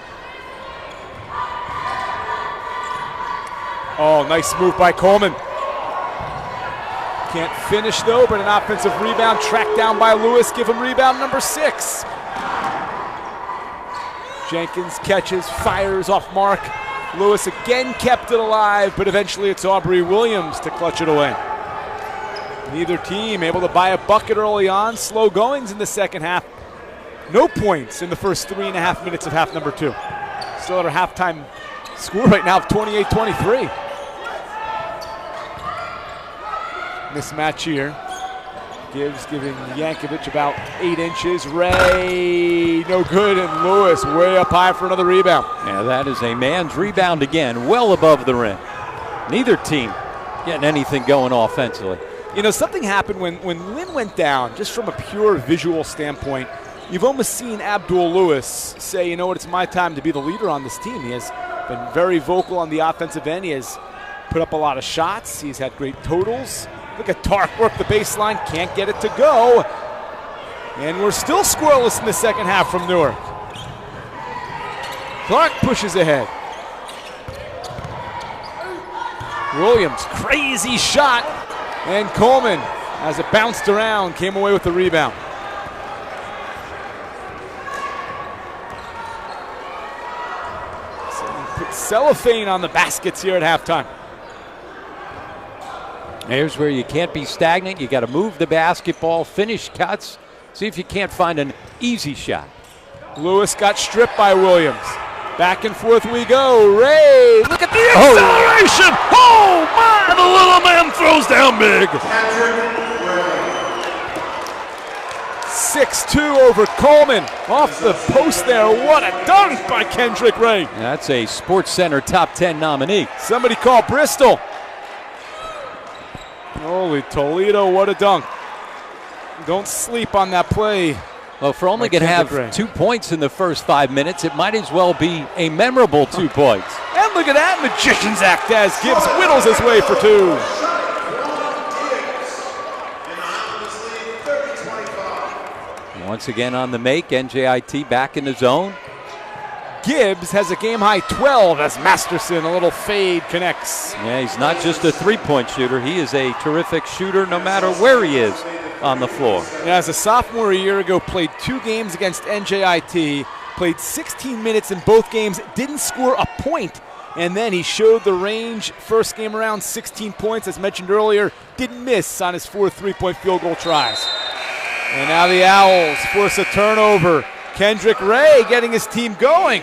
Speaker 1: Oh, nice move by Coleman. Can't finish though, but an offensive rebound tracked down by Lewis. Give him rebound number 6. Jenkins catches, fires off mark. Lewis again kept it alive, but eventually it's Aubrey Williams to clutch it away. Neither team able to buy a bucket early on. Slow goings in the second half. No points in the first 3.5 minutes of half number 2. Still at our halftime score right now of 28-23. Mismatch here. Gibbs giving Yankovic about 8 inches. Ray, no good, and Lewis way up high for another rebound.
Speaker 3: Yeah, that is a man's rebound again, well above the rim. Neither team getting anything going offensively.
Speaker 1: You know, something happened when Lynn went down, just from a pure visual standpoint. You've almost seen Abdul Lewis say, you know what, it's my time to be the leader on this team. He has been very vocal on the offensive end. He has put up a lot of shots. He's had great totals. Look at Tark work the baseline, can't get it to go. And we're still scoreless in the second half from Newark. Clark pushes ahead. Williams, crazy shot. And Coleman, as it bounced around, came away with the rebound. Put cellophane on the baskets here at halftime.
Speaker 3: Here's where you can't be stagnant. You got to move the basketball, finish cuts, see if you can't find an easy shot.
Speaker 1: Lewis got stripped by Williams. Back and forth we go. Ray, look at the acceleration. Oh my, the little man throws down big. 6-2 over Coleman. Off the post there. What a dunk by Kendrick Ray.
Speaker 3: That's a Sports Center top 10 nominee.
Speaker 1: Somebody call Bristol. Holy Toledo, what a dunk. Don't sleep on that play.
Speaker 3: Well, for only going to have 2 points in the first 5 minutes, it might as well be a memorable 2 points.
Speaker 1: And look at that magician's act as Gibbs whittles his way for 2.
Speaker 3: Once again on the make, NJIT back in the zone.
Speaker 1: Gibbs has a game-high 12 as Masterson, a little fade, connects.
Speaker 3: Yeah, he's not just a three-point shooter. He is a terrific shooter no matter where he is on the floor.
Speaker 1: Yeah, as a sophomore a year ago, played 2 games against NJIT, played 16 minutes in both games, didn't score a point. And then he showed the range first game around, 16 points, as mentioned earlier, didn't miss on his 4 3-point field goal tries. And now the Owls force a turnover. Kendrick Ray getting his team going.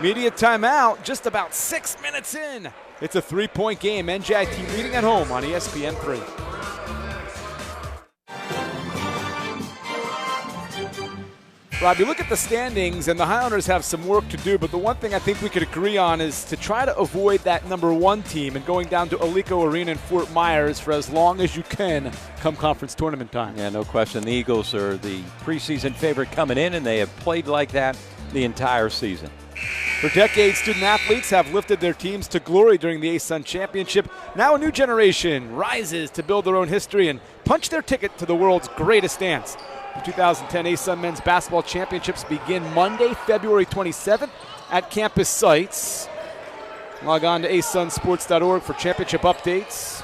Speaker 1: Media timeout, just about 6 minutes in. It's a 3-point game. NJIT leading at home on ESPN 3. Rob, you look at the standings, and the Highlanders have some work to do, but the one thing I think we could agree on is to try to avoid that number 1 team and going down to Alico Arena in Fort Myers for as long as you can come conference tournament time.
Speaker 3: Yeah, no question. The Eagles are the preseason favorite coming in, and they have played like that the entire season.
Speaker 1: For decades, student-athletes have lifted their teams to glory during the ASUN Championship. Now a new generation rises to build their own history and punch their ticket to the world's greatest dance. The 2010 ASUN Men's Basketball Championships begin Monday, February 27th at campus sites. Log on to asunsports.org for championship updates.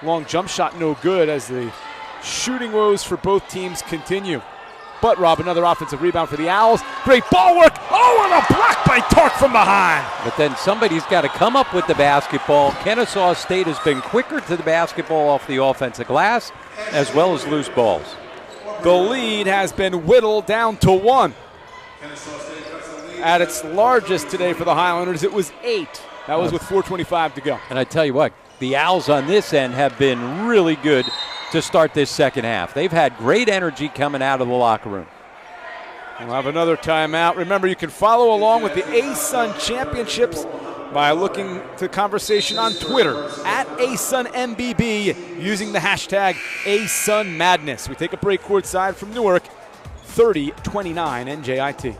Speaker 1: Long jump shot no good as the shooting woes for both teams continue. But, Rob, another offensive rebound for the Owls. Great ball work. Oh, and a block by Tark from behind.
Speaker 3: But then somebody's got to come up with the basketball. Kennesaw State has been quicker to the basketball off the offensive glass as well as loose balls.
Speaker 1: The lead has been whittled down to 1. At its largest today for the Highlanders, it was 8. That was with 4:25 to go.
Speaker 3: And I tell you what, the Owls on this end have been really good to start this second half. They've had great energy coming out of the locker room.
Speaker 1: We'll have another timeout. Remember, you can follow along with the ASUN Championships by looking to conversation on Twitter at ASUNMBB using the hashtag ASUNMadness. We take a break courtside from Newark, 30-29 NJIT.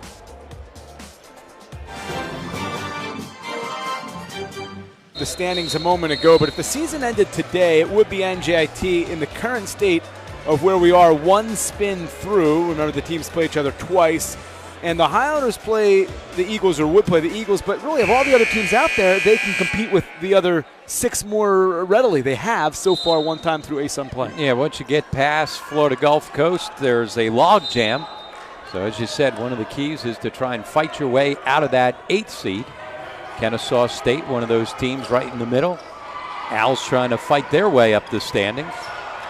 Speaker 1: The standings a moment ago, but if the season ended today, it would be NJIT in the current state of where we are, 1 spin through. Remember, the teams play each other twice. And the Highlanders play the Eagles, or would play the Eagles, but really of all the other teams out there, they can compete with the other 6 more readily. They have so far one time through ASUN play.
Speaker 3: Yeah, once you get past Florida Gulf Coast, there's a log jam. So as you said, one of the keys is to try and fight your way out of that 8th seed. Kennesaw State, one of those teams right in the middle. Owls trying to fight their way up the standings.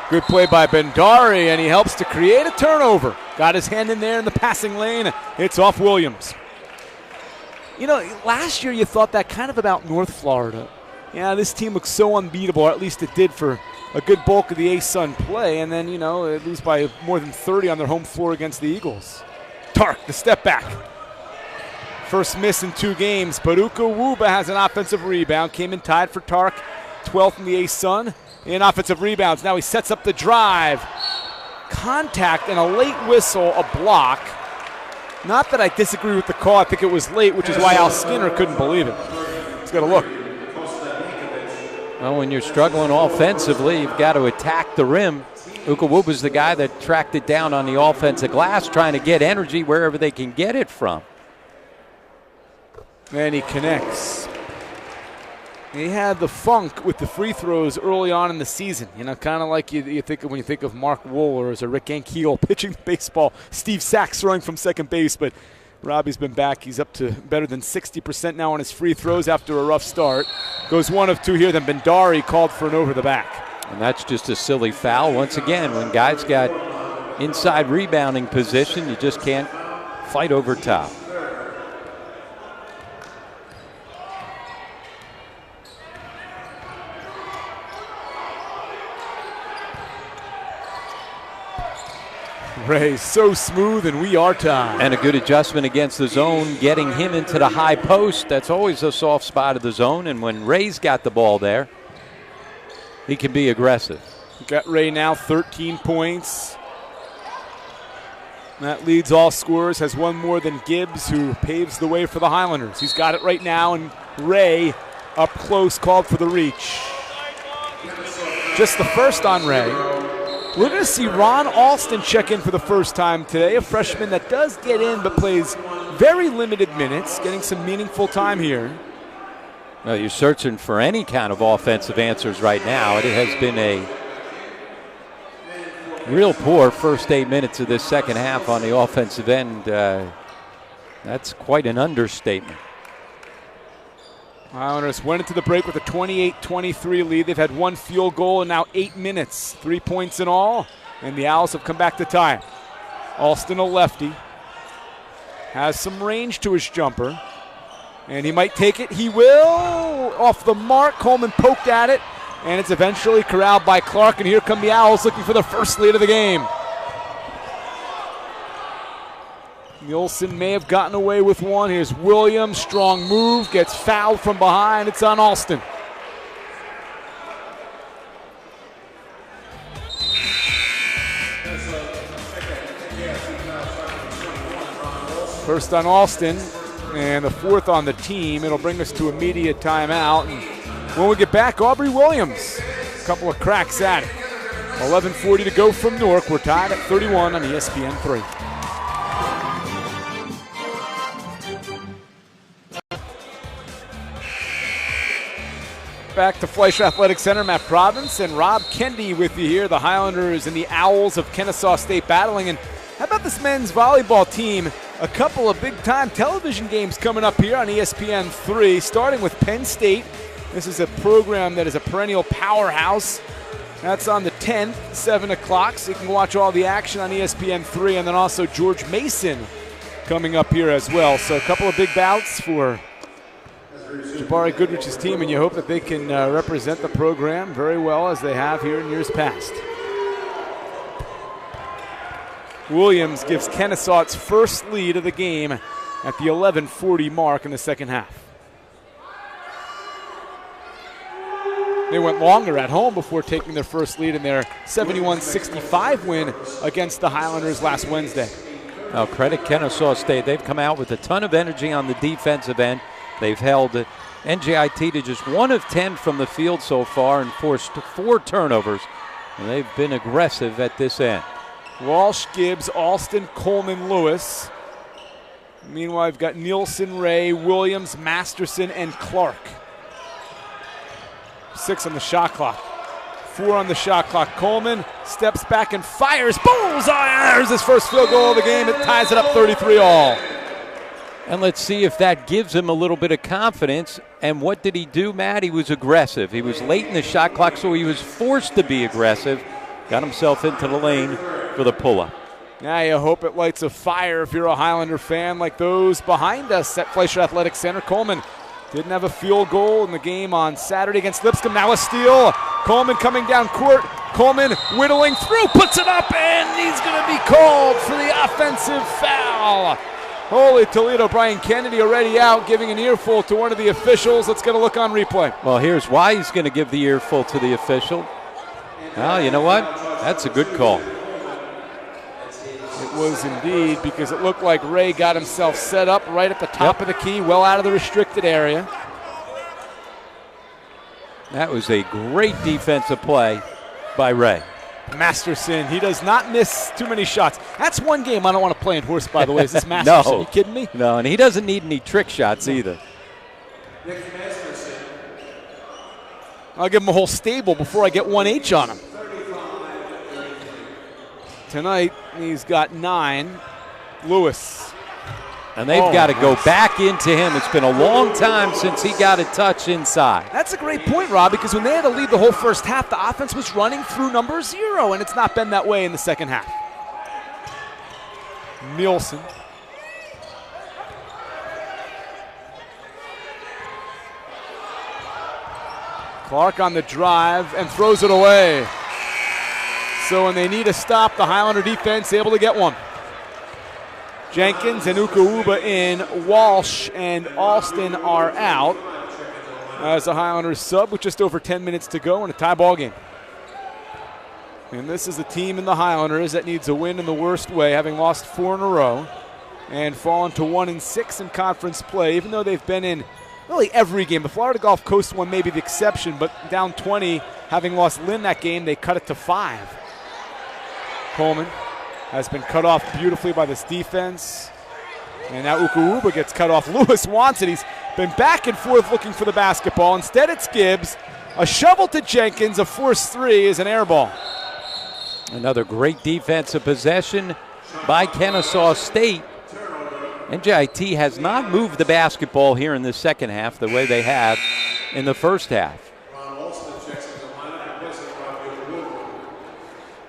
Speaker 1: Good play by Bendari, and he helps to create a turnover. Got his hand in there in the passing lane. It's off Williams. You know, last year you thought that kind of about North Florida. Yeah, this team looks so unbeatable, or at least it did for a good bulk of the ASUN play, and then, you know, they lose by more than 30 on their home floor against the Eagles. Tark, the step back. First miss in 2 games, but Uka Wuba has an offensive rebound. Came in tied for Tark. 12th in the ASUN in offensive rebounds. Now he sets up the drive. Contact and a late whistle, a block. Not that I disagree with the call. I think it was late, which is why Al Skinner couldn't believe it. Let's get a look.
Speaker 3: Well, when you're struggling offensively, you've got to attack the rim. Ukawubu's the guy that tracked it down on the offensive glass, trying to get energy wherever they can get it from.
Speaker 1: And he connects. He had the funk with the free throws early on in the season. You know, kind of like you think of when you think of Mark Wohl or Rick Ankiel pitching the baseball. Steve Sachs throwing from second base, but Robbie's been back. He's up to better than 60% now on his free throws after a rough start. Goes 1 of 2 here. Then Bendari called for an over the back.
Speaker 3: And that's just a silly foul. Once again, when guys got inside rebounding position, you just can't fight over top.
Speaker 1: Ray, so smooth, and we are tied.
Speaker 3: And a good adjustment against the zone, getting him into the high post. That's always a soft spot of the zone, and when Ray's got the ball there, he can be aggressive.
Speaker 1: Got Ray now 13 points. That leads all scorers, has one more than Gibbs, who paves the way for the Highlanders. He's got it right now, and Ray up close called for the reach. Just the first on Ray. We're going to see Ron Alston check in for the first time today, a freshman that does get in but plays very limited minutes, getting some meaningful time here.
Speaker 3: Well, you're searching for any kind of offensive answers right now. It has been a real poor first 8 minutes of this second half on the offensive end. That's quite an understatement.
Speaker 1: Islanders went into the break with a 28-23 lead. They've had one field goal in now 8 minutes. 3 points in all, and the Owls have come back to tie it. Alston, a lefty, has some range to his jumper, and he might take it. He will. Off the mark, Coleman poked at it, and it's eventually corralled by Clark, and here come the Owls looking for the first lead of the game. Nielsen may have gotten away with one. Here's Williams, strong move, gets fouled from behind. It's on Alston. First on Alston, and the fourth on the team. It'll bring us to immediate timeout. And when we get back, Aubrey Williams, a couple of cracks at it. 11:40 to go from Newark. We're tied at 31 on ESPN3. Back to Fleischer Athletic Center. Matt Province and Rob Kendi with you here. The Highlanders and the Owls of Kennesaw State battling. And how about this men's volleyball team? A couple of big-time television games coming up here on ESPN3, starting with Penn State. This is a program that is a perennial powerhouse. That's on the 10th, 7 o'clock, so you can watch all the action on ESPN3. And then also George Mason coming up here as well. So a couple of big bouts for Jabari Goodrich's team, and you hope that they can represent the program very well as they have here in years past. Williams gives Kennesaw its first lead of the game at the 11:40 mark in the second half. They went longer at home before taking their first lead in their 71-65 win against the Highlanders last Wednesday.
Speaker 3: Now, credit Kennesaw State. They've come out with a ton of energy on the defensive end. They've held NJIT to just 1 of 10 from the field so far and forced 4 turnovers. And they've been aggressive at this end.
Speaker 1: Walsh, Gibbs, Alston, Coleman, Lewis. Meanwhile, I've got Nielsen, Ray, Williams, Masterson, and Clark. 6 on the shot clock. 4 on the shot clock. Coleman steps back and fires. Bullseye! There's his first field goal of the game. It ties it up 33-all.
Speaker 3: And let's see if that gives him a little bit of confidence. And what did he do, Matt? He was aggressive. He was late in the shot clock, so he was forced to be aggressive. Got himself into the lane for the pull-up.
Speaker 1: Now you hope it lights a fire if you're a Highlander fan like those behind us at Fleischer Athletic Center. Coleman didn't have a field goal in the game on Saturday against Lipscomb. Now a steal. Coleman coming down court. Coleman whittling through, puts it up, and he's going to be called for the offensive foul. Holy Toledo, Brian Kennedy already out, giving an earful to one of the officials. Let's get a look on replay.
Speaker 3: Well, here's why he's going to give the earful to the official. Well, you know what? That's a good call.
Speaker 1: It was indeed, because it looked like Ray got himself set up right at the top of the key, well out of the restricted area.
Speaker 3: That was a great defensive play by Ray.
Speaker 1: Masterson, he does not miss too many shots. That's one game I don't want to play in horse, by the way, is this Masterson.
Speaker 3: No.
Speaker 1: You kidding me?
Speaker 3: No, and he doesn't need any trick shots either.
Speaker 1: I'll give him a whole stable before I get 1H on him. Tonight, he's got 9. Lewis.
Speaker 3: And they've got to go back into him. It's been a long time since he got a touch inside.
Speaker 1: That's a great point, Rob, because when they had to lead the whole first half, the offense was running through number 0, and it's not been that way in the second half. Nielsen. Clark on the drive and throws it away. So when they need a stop, the Highlander defense able to get one. Jenkins and Ukawuba in. Walsh and Alston are out as the Highlanders sub with just over 10 minutes to go in a tie ball game. And this is a team in the Highlanders that needs a win in the worst way, having lost 4 in a row and fallen to 1-6 in conference play, even though they've been in really every game. The Florida Gulf Coast one may be the exception, but down 20, having lost Lynn that game, they cut it to 5. Coleman has been cut off beautifully by this defense. And now Ukawuba gets cut off. Lewis wants it. He's been back and forth looking for the basketball. Instead, it's Gibbs. A shovel to Jenkins. A forced 3 is an air ball.
Speaker 3: Another great defensive possession by Kennesaw State. NJIT has not moved the basketball here in the second half the way they have in the first half.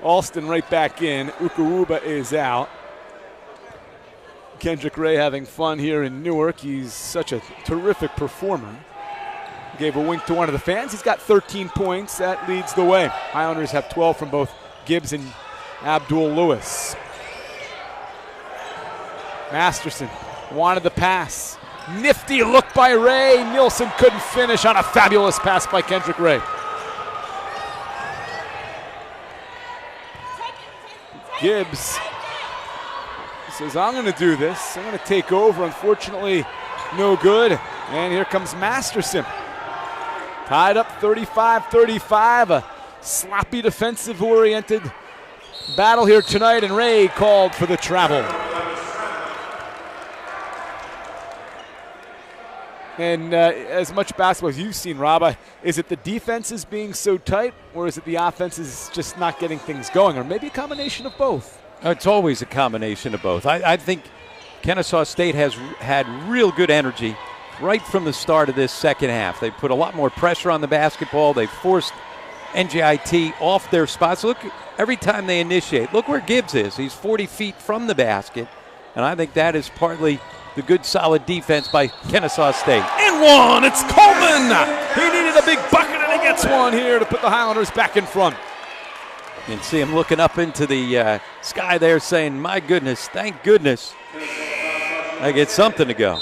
Speaker 1: Alston right back in. Ukawuba is out. Kendrick Ray having fun here in Newark. He's such a terrific performer. Gave a wink to one of the fans. He's got 13 points. That leads the way. Highlanders have 12 from both Gibbs and Abdul Lewis. Masterson wanted the pass. Nifty look by Ray. Nielsen couldn't finish on a fabulous pass by Kendrick Ray. Gibbs says, I'm going to do this. I'm going to take over. Unfortunately, no good. And here comes Masterson. Tied up 35-35. A sloppy defensive-oriented battle here tonight, and Ray called for the travel. And as much basketball as you've seen, Rob, is it the defenses being so tight, or is it the offenses just not getting things going, or maybe a combination of both?
Speaker 3: It's always a combination of both. I think Kennesaw State has had real good energy right from the start of this second half. They put a lot more pressure on the basketball. They forced NJIT off their spots. Look, every time they initiate, look where Gibbs is. He's 40 feet from the basket, and I think that is partly the good, solid defense by Kennesaw State.
Speaker 1: And one, it's Coleman. He needed a big bucket, and he gets one here to put the Highlanders back in front.
Speaker 3: You can see him looking up into the sky there saying, my goodness, thank goodness I get something to go.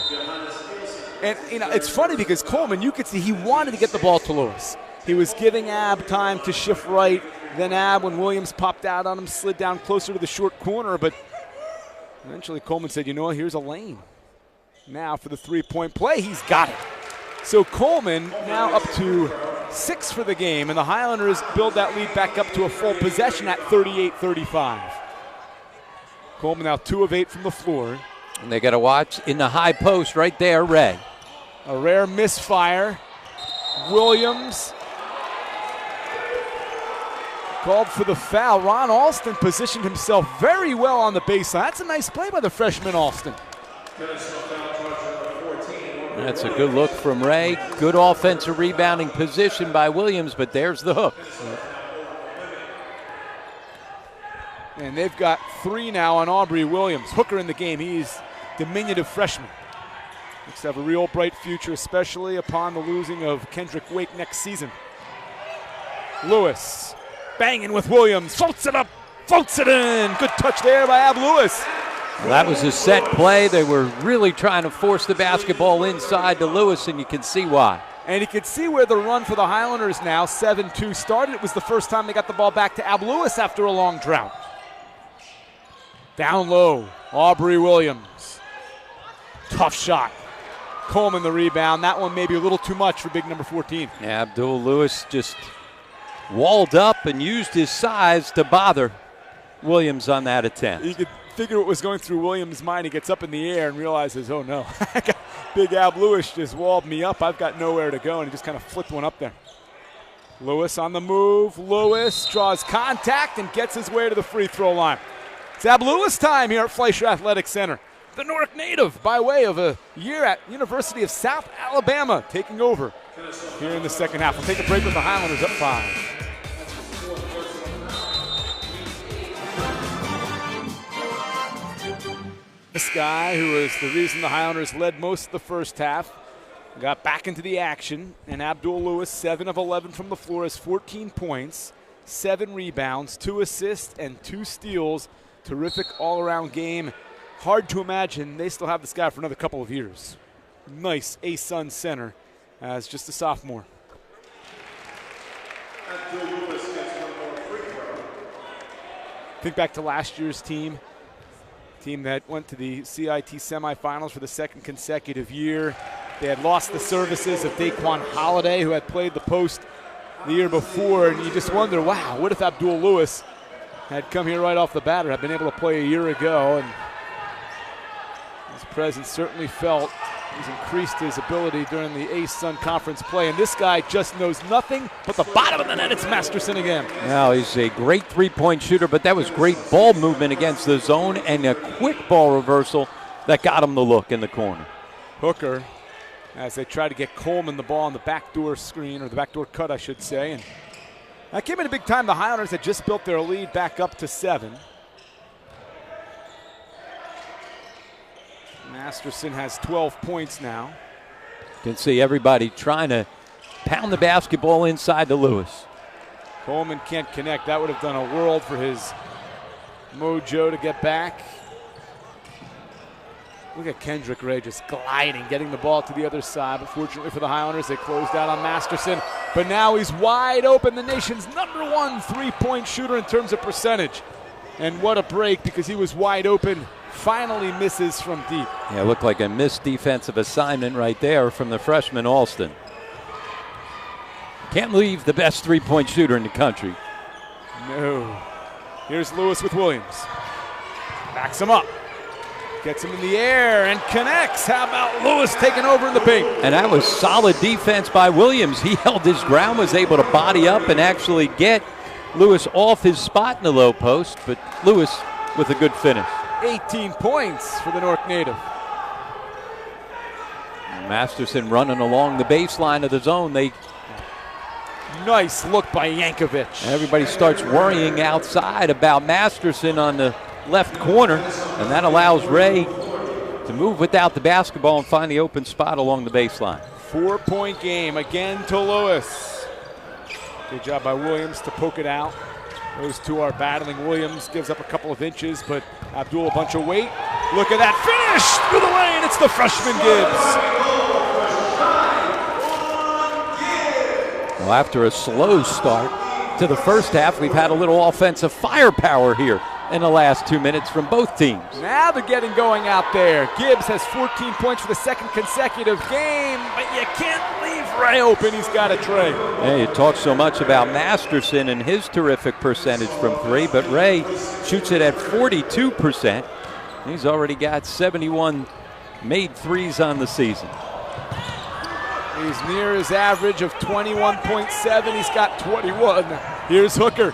Speaker 1: And, you know, it's funny because Coleman, you could see he wanted to get the ball to Lewis. He was giving Ab time to shift right. Then Ab, when Williams popped out on him, slid down closer to the short corner. But eventually Coleman said, you know what, here's a lane. Now for the three-point play, he's got it. So Coleman now up to 6 for the game, and the Highlanders build that lead back up to a full possession at 38-35. Coleman now 2 of 8 from the floor.
Speaker 3: And they got to watch in the high post right there, Ray.
Speaker 1: A rare misfire. Williams called for the foul. Ron Alston positioned himself very well on the baseline. That's a nice play by the freshman Alston.
Speaker 3: That's a good look from Ray. Good offensive rebounding position by Williams, but there's the hook.
Speaker 1: And they've got 3 now on Aubrey Williams. Hooker in the game. He's diminutive freshman. Looks to have a real bright future, especially upon the losing of Kendrick Wake next season. Lewis banging with Williams. Floats it up, floats it in. Good touch there by Ab Lewis.
Speaker 3: Well, that was a set play. They were really trying to force the basketball inside to Lewis, and you can see why.
Speaker 1: And you can see where the run for the Highlanders now, 7-2 started. It was the first time they got the ball back to Ab Lewis after a long drought. Down low, Aubrey Williams. Tough shot. Coleman the rebound. That one maybe a little too much for big number 14.
Speaker 3: Yeah, Abdul Lewis just walled up and used his size to bother Williams on that attempt.
Speaker 1: You could figure what was going through Williams' mind. He gets up in the air and realizes, oh no, big Ab Lewis just walled me up. I've got nowhere to go, and he just kind of flipped one up there. Lewis on the move. Lewis draws contact and gets his way to the free throw line. It's Ab Lewis time here at Fleischer Athletic Center. The Newark native, by way of a year at University of South Alabama, taking over here in the second half. We'll take a break with the Highlanders up 5. This guy, who was the reason the Highlanders led most of the first half, got back into the action. And Abdul Lewis, 7 of 11 from the floor, has 14 points, 7 rebounds, 2 assists, and 2 steals. Terrific all-around game. Hard to imagine they still have this guy for another couple of years. Nice A-Sun center as just a sophomore. Think back to last year's team that went to the CIT semifinals for the second consecutive year. They had lost the services of Daquan Holiday, who had played the post the year before, and you just wonder, wow, what if Abdul Lewis had come here right off the bat or had been able to play a year ago? And his presence certainly felt. He's increased his ability during the A-Sun Conference play, and this guy just knows nothing but the bottom of the net. It's Masterson again.
Speaker 3: Now, he's a great three-point shooter, but that was great ball movement against the zone and a quick ball reversal that got him the look in the corner.
Speaker 1: Hooker, as they try to get Coleman the ball on the backdoor screen, or the backdoor cut, I should say. And that came in a big time. The Highlanders had just built their lead back up to 7. Masterson has 12 points now.
Speaker 3: You can see everybody trying to pound the basketball inside to Lewis.
Speaker 1: Coleman can't connect. That would have done a world for his mojo to get back. Look at Kendrick Ray just gliding, getting the ball to the other side. But fortunately for the Highlanders, they closed out on Masterson. But now he's wide open, the nation's #1 three-point shooter in terms of percentage. And what a break, because he was wide open. Finally misses from deep.
Speaker 3: Yeah, it looked like a missed defensive assignment right there from the freshman Alston. Can't leave the best three-point shooter in the country.
Speaker 1: No. Here's Lewis with Williams. Backs him up. Gets him in the air and connects. How about Lewis taking over in the paint?
Speaker 3: And that was solid defense by Williams. He held his ground, was able to body up and actually get Lewis off his spot in the low post, but Lewis with a good finish.
Speaker 1: 18 points for the Newark native.
Speaker 3: Masterson running along the baseline of the zone.
Speaker 1: Nice look by Yankovic.
Speaker 3: Everybody starts worrying outside about Masterson on the left corner, and that allows Ray to move without the basketball and find the open spot along the baseline.
Speaker 1: 4-point game again to Lewis. Good job by Williams to poke it out. Those two are battling. Williams gives up a couple of inches, but Abdul a bunch of weight. Look at that finish through the lane. It's the freshman Gibbs.
Speaker 3: Well, after a slow start to the first half, we've had a little offensive firepower here in the last 2 minutes from both teams.
Speaker 1: Now they're getting going out there. Gibbs has 14 points for the second consecutive game, but you can't leave Ray open. He's got a tray.
Speaker 3: Hey, you talk so much about Masterson and his terrific percentage from 3, but Ray shoots it at 42%. He's already got 71 made threes on the season.
Speaker 1: He's near his average of 21.7. He's got 21. Here's Hooker.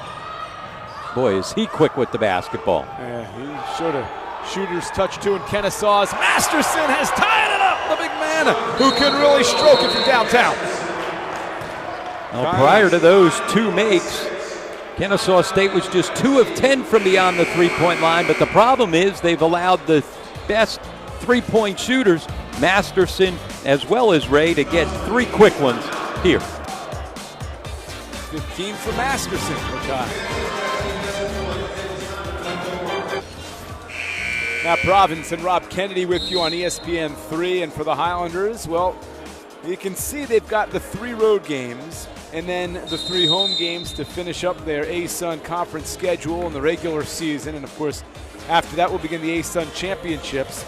Speaker 3: Boy, is he quick with the basketball.
Speaker 1: Yeah, he showed a shooter's touch too in Kennesaw's. Masterson has tied it up, the big man who can really stroke it from downtown.
Speaker 3: Well, prior to those 2 makes, Kennesaw State was just 2 of 10 from beyond the three-point line, but the problem is they've allowed the best three-point shooters, Masterson as well as Ray, to get 3 quick ones here.
Speaker 1: 15 for Masterson. Matt Province and Rob Kennedy with you on ESPN3. And for the Highlanders, well, you can see they've got the 3 road games and then the 3 home games to finish up their ASUN conference schedule in the regular season. And of course, after that will begin the ASUN championships,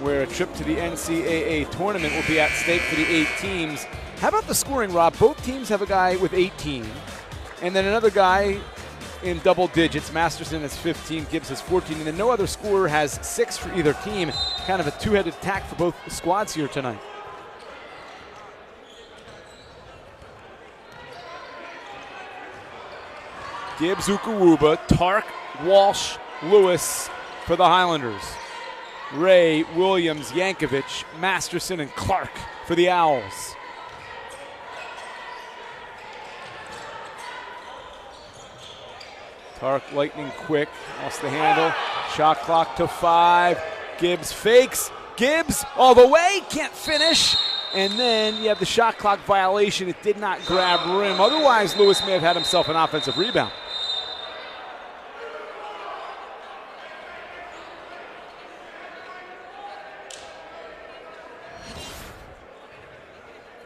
Speaker 1: where a trip to the NCAA tournament will be at stake for the 8 teams. How about the scoring, Rob? Both teams have a guy with 18, and then another guy in double digits. Masterson has 15, Gibbs has 14, and then no other scorer has 6 for either team. Kind of a two-headed attack for both squads here tonight. Gibbs, Ukuwuba, Tark, Walsh, Lewis for the Highlanders. Ray, Williams, Yankovic, Masterson, and Clark for the Owls. Tark lightning quick, lost the handle. Shot clock to 5. Gibbs fakes. Gibbs all the way, can't finish. And then you have the shot clock violation. It did not grab rim. Otherwise, Lewis may have had himself an offensive rebound.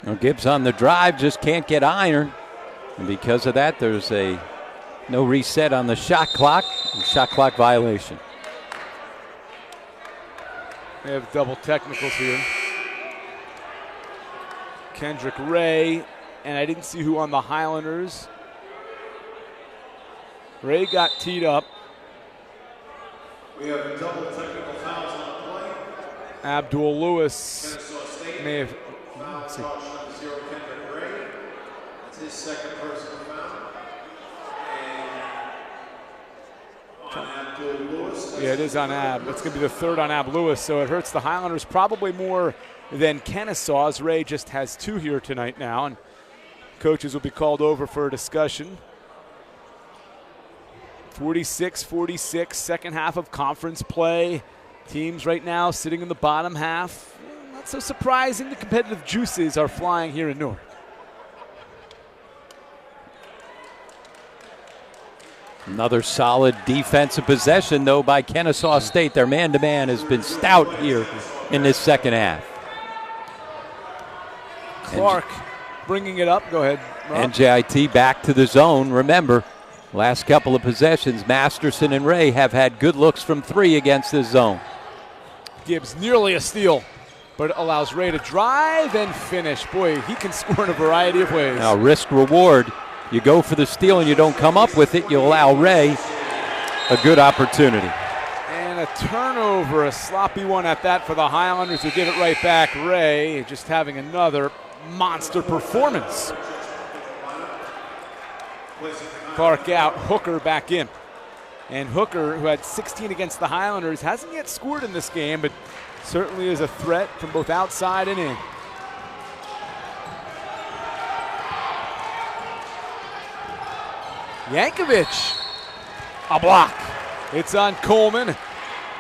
Speaker 3: Well, Gibbs on the drive just can't get iron. And because of that, there's no reset on the shot clock violation.
Speaker 1: They have double technicals here. Kendrick Ray, and I didn't see who on the Highlanders. Ray got teed up.
Speaker 4: We have double technical fouls on the play.
Speaker 1: Abdul Lewis
Speaker 4: Kennesaw State
Speaker 1: may have.
Speaker 4: foul
Speaker 1: Let's see.
Speaker 4: caution number 0, Kendrick Ray. That's his second personal foul. And on Abdul Lewis.
Speaker 1: Yeah, it is on Ab. It's going to be the 3rd on Ab Lewis, so it hurts the Highlanders probably more than Kennesaw's. Ray just has 2 here tonight now, and coaches will be called over for a discussion. 46-46, second half of conference play. Teams right now sitting in the bottom half. Not so surprising, the competitive juices are flying here in Newark.
Speaker 3: Another solid defensive possession, though, by Kennesaw State. Their man-to-man has been stout here in this second half.
Speaker 1: Clark bringing it up. Go ahead, Rob.
Speaker 3: NJIT back to the zone. Remember, last couple of possessions, Masterson and Ray have had good looks from 3 against this zone.
Speaker 1: Gibbs nearly a steal, but allows Ray to drive and finish. Boy, he can score in a variety of ways.
Speaker 3: Now, risk-reward. You go for the steal and you don't come up with it, you allow Ray a good opportunity.
Speaker 1: And a turnover, a sloppy one at that for the Highlanders, who give it right back. Ray just having another monster performance. Clark out, Hooker back in. And Hooker, who had 16 against the Highlanders, hasn't yet scored in this game, but certainly is a threat from both outside and in. Yankovic, a block. It's on Coleman.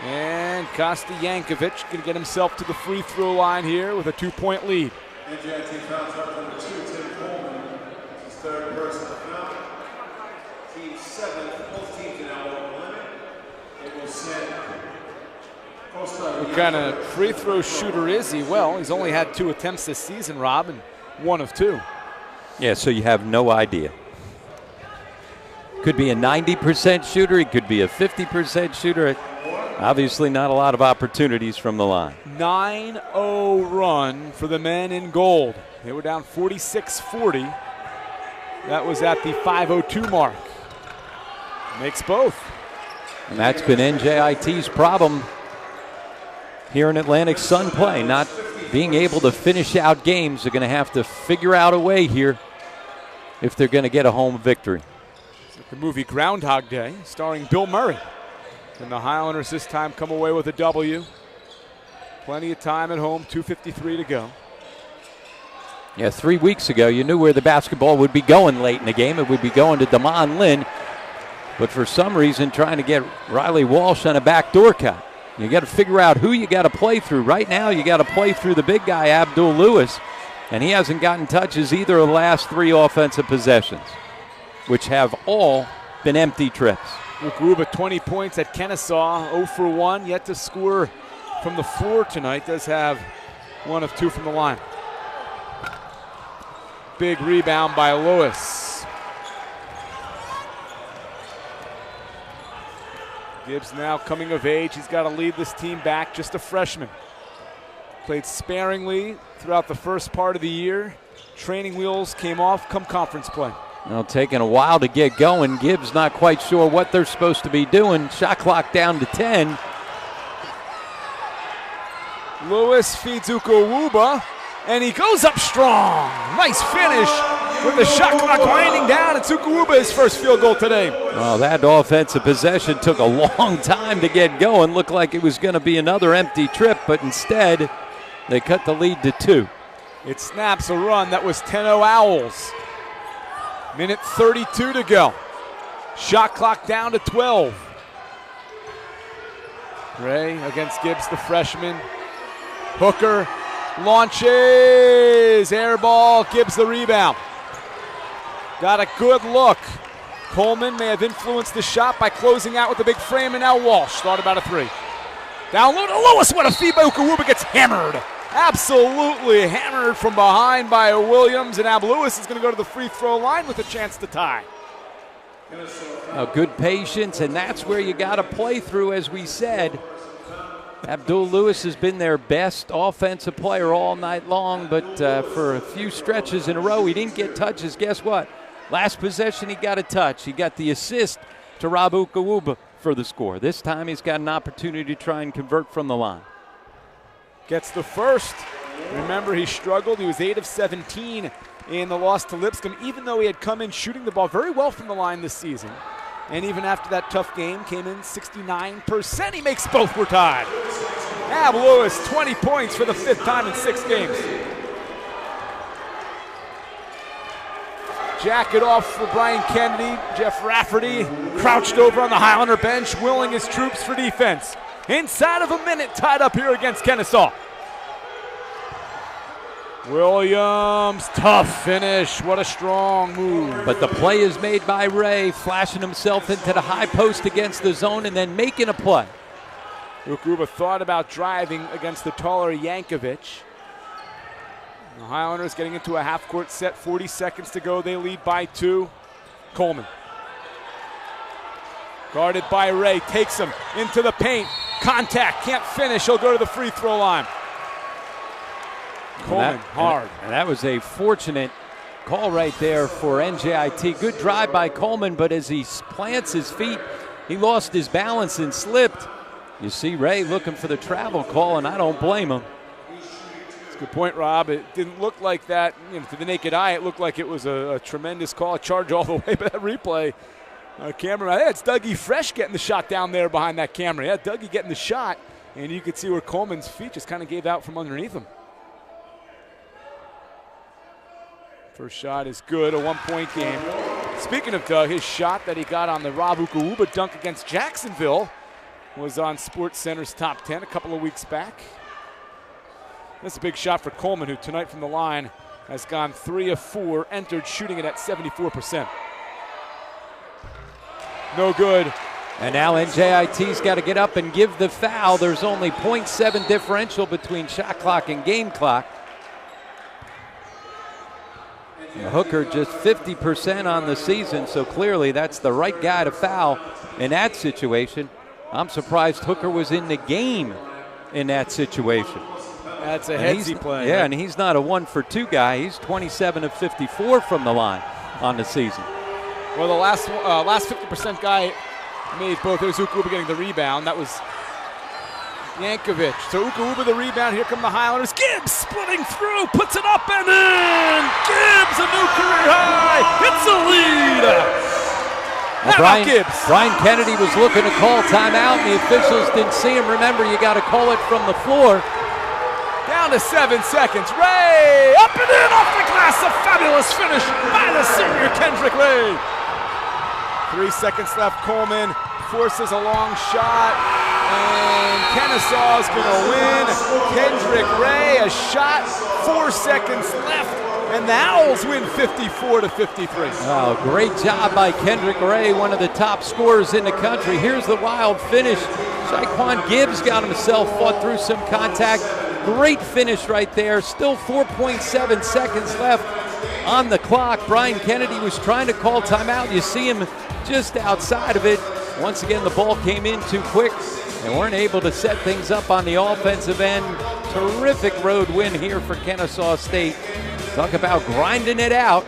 Speaker 1: And Kosta Yankovic going to get himself to the free throw line here with a 2-point lead.
Speaker 4: NJIT foul trouble number 2, Tim Coleman. It's his 3rd personal foul. Team 7, both teams are now over the limit. It will send Costa.
Speaker 1: What kind of free throw shooter is he? Well, he's only had 2 attempts this season, Rob, and 1 of 2.
Speaker 3: Yeah, so you have no idea. Could be a 90% shooter. He could be a 50% shooter. Obviously not a lot of opportunities from the line.
Speaker 1: 9-0 run for the men in gold. They were down 46-40. That was at the 5:02 mark. Makes both.
Speaker 3: And that's been NJIT's problem here in Atlantic Sun play. Not being able to finish out games. They're going to have to figure out a way here if they're going to get a home victory.
Speaker 1: The movie Groundhog Day, starring Bill Murray. And the Highlanders this time come away with a W. Plenty of time at home, 2:53 to go.
Speaker 3: Yeah, 3 weeks ago, you knew where the basketball would be going late in the game. It would be going to Damon Lynn. But for some reason, trying to get Riley Walsh on a backdoor cut. You got to figure out who you got to play through. Right now, you got to play through the big guy, Abdul Lewis. And he hasn't gotten touches either of the last 3 offensive possessions, which have all been empty trips.
Speaker 1: Ukuwuba 20 points at Kennesaw, 0 for 1, yet to score from the floor tonight. Does have 1 of 2 from the line. Big rebound by Lewis. Gibbs now coming of age. He's got to lead this team back, just a freshman. Played sparingly throughout the first part of the year. Training wheels came off come conference play.
Speaker 3: Well, taking a while to get going. Gibbs not quite sure what they're supposed to be doing. Shot clock down to 10.
Speaker 1: Lewis feeds Ukuwuba, and he goes up strong. Nice finish with the shot clock winding down. It's Ukuwuba, his first field goal today.
Speaker 3: Well, that offensive possession took a long time to get going. Looked like it was going to be another empty trip, but instead they cut the lead to 2.
Speaker 1: It snaps a run that was 10-0 Owls. Minute 32 to go. Shot clock down to 12. Ray against Gibbs, the freshman. Hooker launches, air ball, Gibbs the rebound. Got a good look. Coleman may have influenced the shot by closing out with the big frame, and now Walsh thought about a 3. Down low to Lewis, what a feed by Ukuwuba, gets hammered. Absolutely hammered from behind by Williams, and Ab Lewis is going to go to the free throw line with a chance to tie.
Speaker 3: Good patience, and that's where you got to play through, as we said. Abdul Lewis has been their best offensive player all night long, but for a few stretches in a row, he didn't get touches. Guess what? Last possession, he got a touch. He got the assist to Rob Ukuwuba for the score. This time, he's got an opportunity to try and convert from the line.
Speaker 1: Gets the first. Remember, he struggled. He was 8 of 17 in the loss to Lipscomb, even though he had come in shooting the ball very well from the line this season. And even after that tough game, came in 69%. He makes both were tied. Ab Lewis, 20 points for the 5th time in 6 games. Jacket off for Brian Kennedy. Jeff Rafferty crouched over on the Highlander bench, willing his troops for defense. Inside of a minute, tied up here against Kennesaw. Williams, tough finish. What a strong move.
Speaker 3: But the play is made by Ray, flashing himself into the high post against the zone and then making a play.
Speaker 1: Ukuwuba thought about driving against the taller Yankovic. The Highlanders getting into a half-court set, 40 seconds to go. They lead by 2. Coleman. Guarded by Ray, takes him into the paint. Contact, can't finish. He'll go to the free throw line. Coleman, hard.
Speaker 3: And that was a fortunate call right there for NJIT. Good drive by Coleman, but as he plants his feet, he lost his balance and slipped. You see Ray looking for the travel call, and I don't blame him.
Speaker 1: That's a good point, Rob. It didn't look like that. To the naked eye, it looked like it was a tremendous call, a charge all the way, but that replay. Camera, yeah, it's Dougie Fresh getting the shot down there behind that camera. Yeah, Dougie getting the shot, and you could see where Coleman's feet just kind of gave out from underneath him. First shot is good, a 1-point game. Speaking of Doug, his shot that he got on the Rob Ukuwuba dunk against Jacksonville was on SportsCenter's top 10 a couple of weeks back. That's a big shot for Coleman, who tonight from the line has gone 3 of 4, entered shooting it at 74%. No good.
Speaker 3: And now NJIT's got to get up and give the foul. There's only 0.7 differential between shot clock and game clock. Hooker just 50% on the season, so clearly that's the right guy to foul in that situation. I'm surprised Hooker was in the game in that situation.
Speaker 1: That's a headsy play.
Speaker 3: Yeah, and he's not a 1-for-2 guy. He's 27 of 54 from the line on the season.
Speaker 1: Well, the last 50% guy made both. There's Ukuwuba getting the rebound. That was Yankovic. So Ukuwuba the rebound. Here come the Highlanders. Gibbs splitting through, puts it up and in. Gibbs, a new career high. It's a lead.
Speaker 3: Brian Kennedy was looking to call timeout, and the officials didn't see him. Remember, you got to call it from the floor.
Speaker 1: Down to 7 seconds. Ray up and in off the glass. A fabulous finish by the senior Kendrick Ray. 3 seconds left. Coleman forces a long shot, and Kennesaw's going to win. Kendrick Ray, a shot, 4 seconds left, And the Owls win 54-53.
Speaker 3: Oh, great job by Kendrick Ray, one of the top scorers in the country. Here's the wild finish. Shaquan Gibbs got himself fought through some contact. Great finish right there. Still 4.7 seconds left on the clock. Brian Kennedy was trying to call timeout. You see him just outside of it. Once again, the ball came in too quick. They weren't able to set things up on the offensive end. Terrific road win here for Kennesaw State. Talk about grinding it out.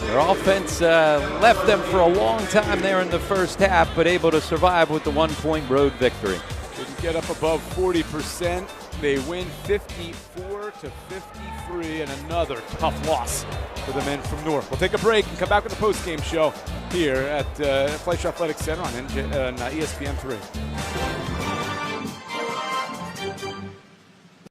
Speaker 3: Their offense left them for a long time there in the first half, but able to survive with the 1-point road victory.
Speaker 1: Didn't get up above 40%. They win 54-53, and another tough loss for the men from North. We'll take a break and come back with the post-game show here at Fleischer Athletic Center on ESPN 3.